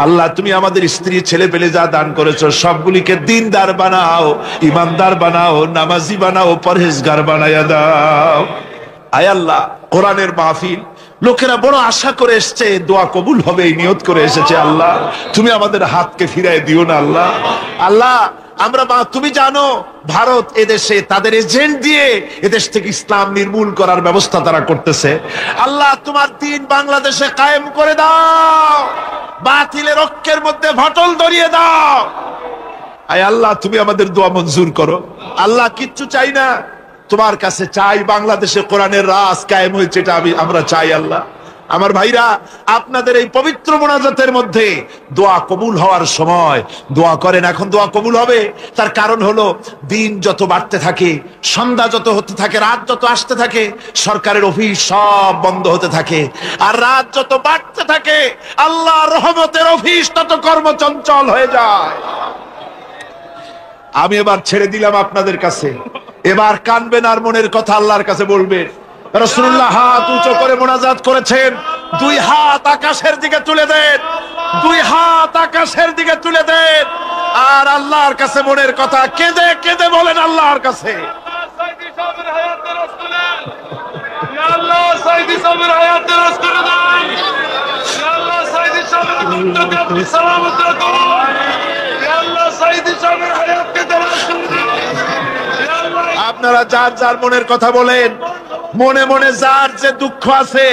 আল্লাহ তুমি আমাদের স্ত্রী ছেলে পেলে যা দান করেছো সবগুলিকে দিনদার বানাও, ইমানদার বানাও, নামাজি বানাও, পরহেজগার বানায়া দাও। আয় আল্লাহ, কোরআনের মাহফিল লোকেরা বড় আশা করে এসছে, দোয়া কবুল হবে এই নিয়ত করে এসেছে। আল্লাহ তুমি আমাদের হাতকে ফিরায় দিও না আল্লাহ। আল্লাহ আমরা তুমি জানো ভারত এদেশে তাদের এজেন্ট দিয়ে এদেশ থেকে ইসলাম নির্মূল করার ব্যবস্থা তারা করতেছে। আল্লাহ তোমার দ্বীন বাংলাদেশে কায়েম করে দাও, বাতিলের ঐক্যের মধ্যে ফাটল ধরিয়ে দাও। আয় আল্লাহ তুমি আমাদের দোয়া মঞ্জুর করো আল্লাহ। কিচ্ছু চাই না, তোমার কাছে চাই বাংলাদেশে কোরআনের রাজ কায়েম হয়েছে, এটা আমরা চাই আল্লাহ। আমার ভাইরা, আপনাদের এই পবিত্র মোনাজাতের মধ্যে দোয়া কবুল হওয়ার সময় দোয়া করেন। এখন দোয়া কবুল হবে, তার কারণ হলো দিন যত বাড়তে থাকে, সন্ধ্যা যত হতে থাকে, রাত যত আসতে থাকে, সরকারের অফিস সব বন্ধ হতে থাকে, আর রাত যত বাড়তে থাকে আল্লাহর রহমতের অফিস তত কর্মচঞ্চল হয়ে যায়। আমি এবার ছেড়ে দিলাম আপনাদের কাছে, এবার কানবেন আর মনের কথা আল্লাহর কাছে বলবেন। রাসূলুল্লাহ হাত উঁচু করে মোনাজাত করেছেন, 2 হাত আকাশের দিকে তুলে দেন, 2 হাত আকাশের দিকে তুলে দেন, আর আল্লাহর কাছে মনের কথা কেঁদে কেঁদে বলেন আল্লাহর কাছে। আপনারা যার যার মনের কথা বলেন, মনে মনে যার যে দুঃখ আছে,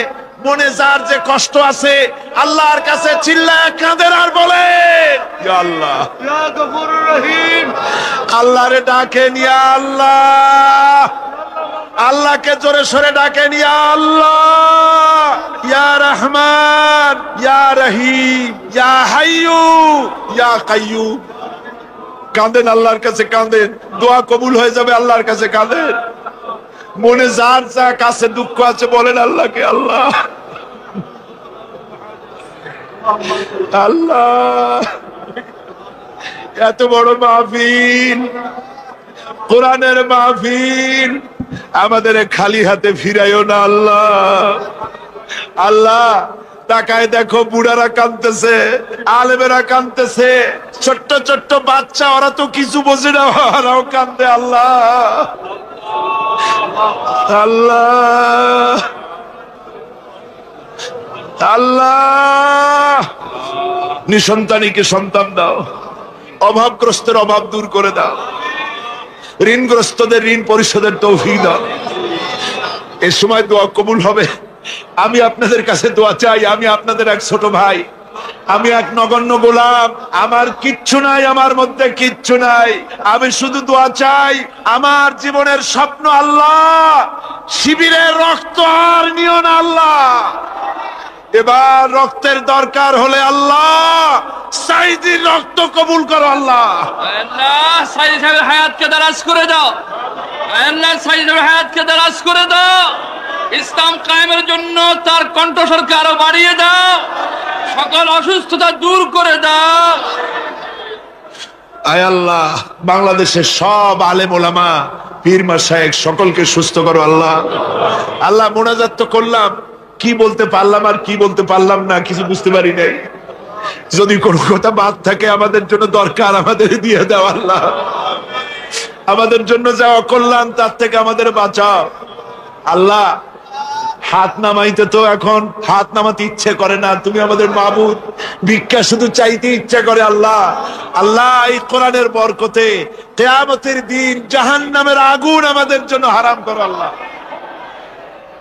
মনে যার যে কষ্ট আছে আল্লাহর কাছে চিল্লায় কাঁদেন আর বলেন ইয়া আল্লাহ ইয়া গফুরুর রহিম। আল্লাহরে ডাকেন ইয়া আল্লাহ, আল্লাহকে জোরে সরে ডাকেন ইয়া আল্লাহ, ইয়া রহমান, ইয়া রহিম, ইয়া হাইয়ু, ইয়া কাইয়ুম। কাঁদেন আল্লাহর কাছে, কাঁদেন, দোয়া কবুল হয়ে যাবে আল্লাহর কাছে। কাঁদেন, মনে যার যা কাছে দুঃখ আছে বলেন আল্লাহকে। আল্লাহ আল্লাহ, এত বড় মাহফিল, কোরআনের মাহফিল, আমাদের খালি হাতে ফিরাইও না আল্লাহ। আল্লাহ তাকায় দেখো, বুড়ারা কাঁদতেছে, আলেমেরা কাঁদতেছে, ছোট্ট ছোট্ট বাচ্চা, ওরা তো কিছু বোঝে না, ওরাও কাঁদে। আল্লাহ আল্লাহ আল্লাহ, নিঃসন্তানীকে সন্তান দাও, অভাবগ্রস্তের অভাব দূর করে দাও, ঋণগ্রস্তদের ঋণ পরিশোধের তৌফিক দাও। এ সময় দোয়া কবুল হবে। আমি আপনাদের কাছে দোয়া চাই। আমি আপনাদের এক ছোট ভাই, আমি এক নগণ্য গোলাম, আমার কিচ্ছু নাই, আমার মধ্যে কিচ্ছু নাই। আমি শুধু দোয়া চাই, আমার জীবনের স্বপ্ন আল্লাহ, শিবিরের রক্ত আর নিও না আল্লাহ। এবার রক্তের দরকার হলে আল্লাহ সাইদির রক্ত কবুল করো আল্লাহ। আল্লাহ সাইদি সাহেবের হায়াতকে দারাজ করে দাও, আল্লাহ সাইদি সাহেবের হায়াতকে দারাজ করে দাও। ইসলাম কায়েমের জন্য তার কণ্ঠস্বরকে আরো বাড়িয়ে দাও, সকল অসুস্থতা দূর করে দাও। আয় আল্লাহ, বাংলাদেশের সব আলেম ওলামা, পীর মাশায়েখ সকলকে সুস্থ করো আল্লাহ। আল্লাহ মোনাজাত তো করলাম, কি বলতে পারলাম আর কি বলতে পারলাম না কিছু বুঝতে পারি নাই। যদি কোনো কথা বাদ থাকে আমাদের জন্য দরকার, আমাদের দিয়ে দাও আল্লাহ। আমাদের জন্য যা অকল্যাণ তার থেকে আমাদের বাঁচাও আল্লাহ। হাত নামাইতে তো এখন হাত নামাতে ইচ্ছে করে না, তুমি আমাদের মাবুদ, ভিক্ষা শুধু চাইতে ইচ্ছা করে আল্লাহ। আল্লাহ এই কোরআনের বরকতে কিয়ামতের দিন জাহান্নামের আগুন আমাদের জন্য হারাম করো আল্লাহ।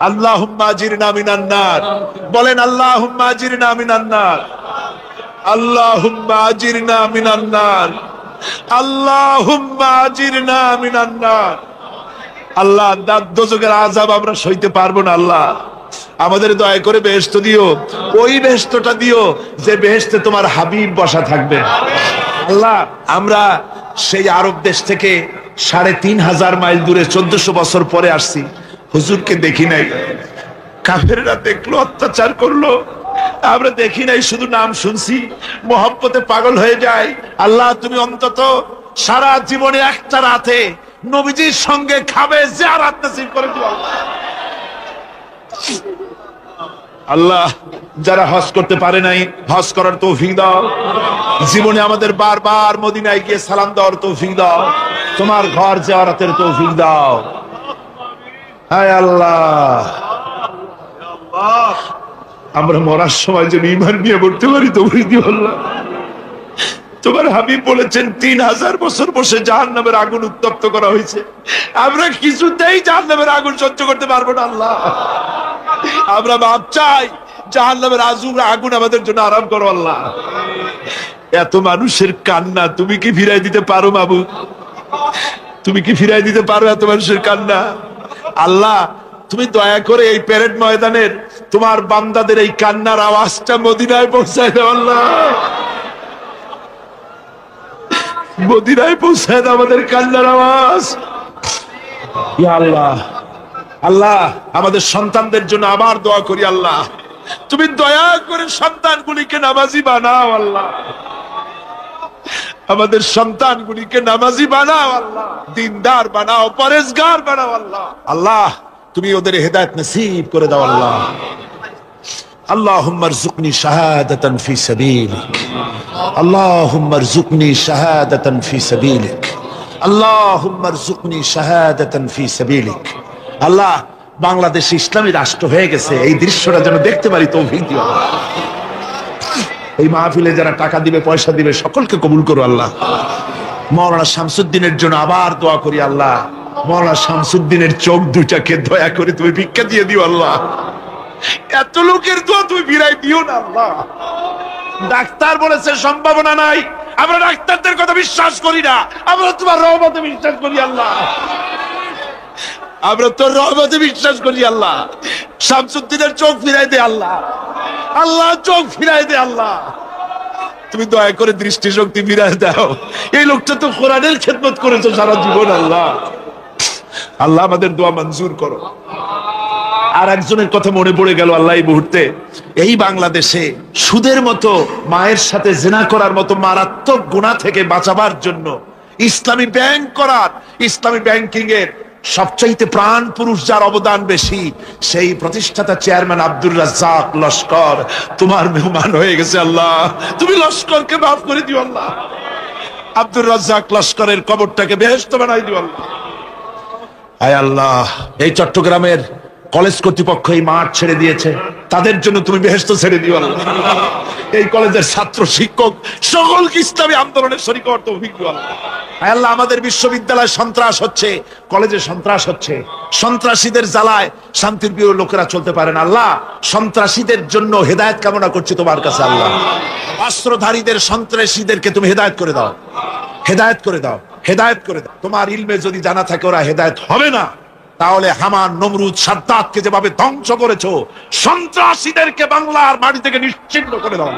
আল্লাহুম্মা আজিরনা মিনান নার, বলেন আল্লাহুম্মা আজিরনা মিনান নার, আল্লাহুম্মা আজিরনা মিনান নার, আল্লাহুম্মা আজিরনা মিনান নার। আল্লাহ দোজখের আযাব আমরা সইতে পারবো না আল্লাহ, আমাদের দয়া করে বেহেশত দিও, ওই বেহেশতটা দিও যে বেহেশতে তোমার হাবিব বসা থাকবে আল্লাহ। আমরা সেই আরব দেশ থেকে ৩৫০০ মাইল দূরে ১৪০০ বছর পরে আসছি, হুজুরকে দেখি নাই, কাফেররা দেখলো, অত্যাচার করলো, আমরা দেখি নাই, শুধু নাম শুনছি, মোহব্বতে পাগল হয়ে যায়। আল্লাহ তুমি অন্তত সারা জীবনে একটা রাতে নবীজির সঙ্গে খাবে জিয়ারত নসিব করে দিও আল্লাহ। যারা হজ করতে পারে নাই হজ করার তৌফিক দাও, জীবনে আমাদের বারবার মদিনায় গিয়ে সালাম দেওয়ার তৌফিক দাও, তোমার ঘর জিয়ারতের তৌফিক দাও। হায় আল্লাহ, আমরা মরার সময় যেন ঈমান নিয়ে মরতে পারি তৌফিক দিও আল্লাহ। তোমার হাবিব বলেছেন ৩০০০ বছর বসে জাহান্নামের আগুন উত্তপ্ত করা হয়েছে, আমরা কিছুতেই জাহান্নামের আগুন সহ্য করতে পারবো না আল্লাহ। আমরা মাপ চাই, জাহান্নামের আগুন আমাদের জন্য আরাম করো আল্লাহ। এত মানুষের কান্না তুমি কি ফিরাই দিতে পারো মাবুদ? তুমি কি ফিরাই দিতে পারো এত মানুষের কান্না? আল্লাহ তুমি দয়া করে এই প্যারেড ময়দানের তোমার বান্দাদের এই কান্নার আওয়াজটা মদিনায় পৌঁছায় দাও আল্লাহ, মদিনায় পৌঁছায় দাও আমাদের কান্নার আওয়াজ। ইয়া আল্লাহ, আল্লাহ আমাদের সন্তানদের জন্য আবার দোয়া করি আল্লাহ, তুমি দয়া করে সন্তানগুলিকে নামাজি বানাও আল্লাহ, আমাদের সন্তানগুলিকে নামাজি বানাও আল্লাহ, দিনদার বানাও, পরেজগার বানাও আল্লাহ। আল্লাহ তুমি ওদের হেদায়েত নসিব করে দাও আল্লাহ। আল্লাহুম্মা রযুকনি শাহাদাতান ফি সাবিলিক, আল্লাহুম্মা রযুকনি শাহাদাতান ফি সাবিলিক, আল্লাহুম্মা রযুকনি শাহাদাতান ফি সাবিলিক। আল্লাহ বাংলাদেশ ইসলামী রাষ্ট্র হয়ে গেছে, এই দৃশ্যটা যেন দেখতে পারি তৌফিক দিও। এই মাহফিলে যারা টাকা দিবে পয়সা দিবে সকলকে কবুল করো আল্লাহ। মাওলানা শামসুদ্দিনের জন্য আবার দোয়া করি আল্লাহ, মাওলানা শামসুদ্দিনের চোখ দুটাকে দয়া করে তুমি ভিক্ষা দিয়ে দিও আল্লাহ। এত লোকের দোয়া তুমি ফিরাই দিও না আল্লাহ। ডাক্তার বলেছে সম্ভাবনা নাই, আমরা ডাক্তারদের কথা বিশ্বাস করি না, আমরা তোমার রহমতে বিশ্বাস করি আল্লাহ, আমরা তোর রহমতে বিশ্বাস করি আল্লাহ। শামসুদ্দিনের চোখ ফিরাই দে আল্লাহ, আল্লাহ চোখ ফিরাই দে আল্লাহ, তুমি দয়া করে দৃষ্টিশক্তি ফিরাই দাও। এই লোকটা তো কোরআনের খেদমত করেছে সারা জীবন আল্লাহ, আল্লাহ আমাদের দোয়া মঞ্জুর করো। আর একজনের কথা মনে পড়ে গেল আল্লাহ এই মুহূর্তে, এই বাংলাদেশে সুদের মতো, মায়ের সাথে জিনা করার মতো মারাত্মক গুনাহ থেকে বাঁচাবার জন্য ইসলামী ব্যাংক করার, ইসলামী ব্যাংকিং এর সবচাইতে প্রাণ পুরুষ যার অবদান বেশি, সেই প্রতিষ্ঠাতা চেয়ারম্যান আব্দুর রাজ্জাক লস্কর তোমার মেহমান হয়ে গেছে আল্লাহ, তুমি লস্করকে মাফ করে দিও আল্লাহ। আব্দুর রাজ্জাক লস্করের কবরটাকে বেহেশত বানাই দিও আল্লাহ। আয় আল্লাহ, এই চট্টগ্রামের কলেজ কর্তৃপক্ষ এই মাঠ ছেড়ে দিয়েছে, তাদের জন্য তুমি বেহেশত ছেড়ে দিও আল্লাহ। এই কলেজের ছাত্র শিক্ষক সকলকে ইসলামী আন্দোলনের শরীক হওয়ার তৌফিক দিও আল্লাহ। আল্লাহ আমাদের বিশ্ববিদ্যালয়ে সন্ত্রাস হচ্ছে, কলেজে সন্ত্রাস হচ্ছে, সন্ত্রাসীদের জ্বালায় শান্তির প্রিয় লোকেরা চলতে পারে না আল্লাহ। সন্ত্রাসীদের জন্য হেদায়েত কামনা করছি তোমার কাছে আল্লাহ। অস্ত্রধারীদের সন্ত্রাসীদেরকে তুমি হেদায়েত করে দাও, হেদায়েত করে দাও, হেদায়েত করে দাও। তোমার ইলমে যদি জানা থাকে ওরা হেদায়েত হবে না, তাহলে হামান, নমরুদ, সাদ্দাতকে যেভাবে ধ্বংস করেছো, সন্ত্রাসীদেরকে বাংলার মাটি থেকে নিশ্চিহ্ন করে দাও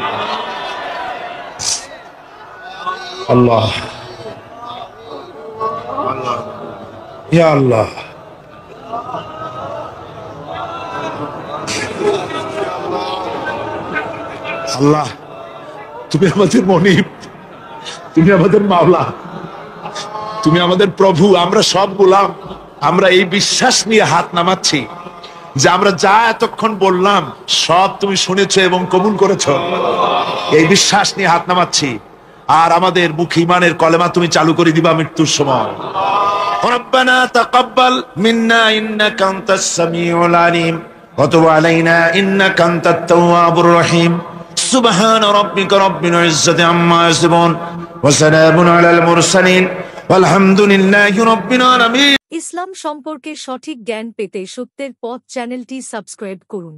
আল্লাহ। ইয়া আল্লাহ, আল্লাহ তুমি আমাদের মনিব, তুমি আমাদের মাওলা, তুমি আমাদের প্রভু, আমরা সব গোলাম। আমরা এই বিশ্বাস নিয়ে হাত নামাচ্ছি যে আমরা যা এতক্ষণ বললাম সব তুমি শুনেছো এবং কবুল করেছো। এই বিশ্বাস নিয়ে হাত নামাচ্ছি। আর আমাদের মুখ ইমানের কলেমা তুমি চালু করে দিবা মৃত্যুর সময়। রব্বানা তাকাব্বাল মিন্না ইন্নাকা আনতাস সামিউল আলিম ওয়া তুব আলাইনা ইন্নাকা আনতাত তাওয়াবুর রহিম। সুবহান রাব্বিকা রাব্বিল ইজ্জাতি আম্মা ইয়াসিফুন ওয়া সালামুন আলাল মুরসালিন ওয়ালহামদুলিল্লাহি রাব্বিল আলামিন। ইসলাম সম্পর্কে সঠিক জ্ঞান পেতে সত্যের পথ চ্যানেলটি সাবস্ক্রাইব করুন।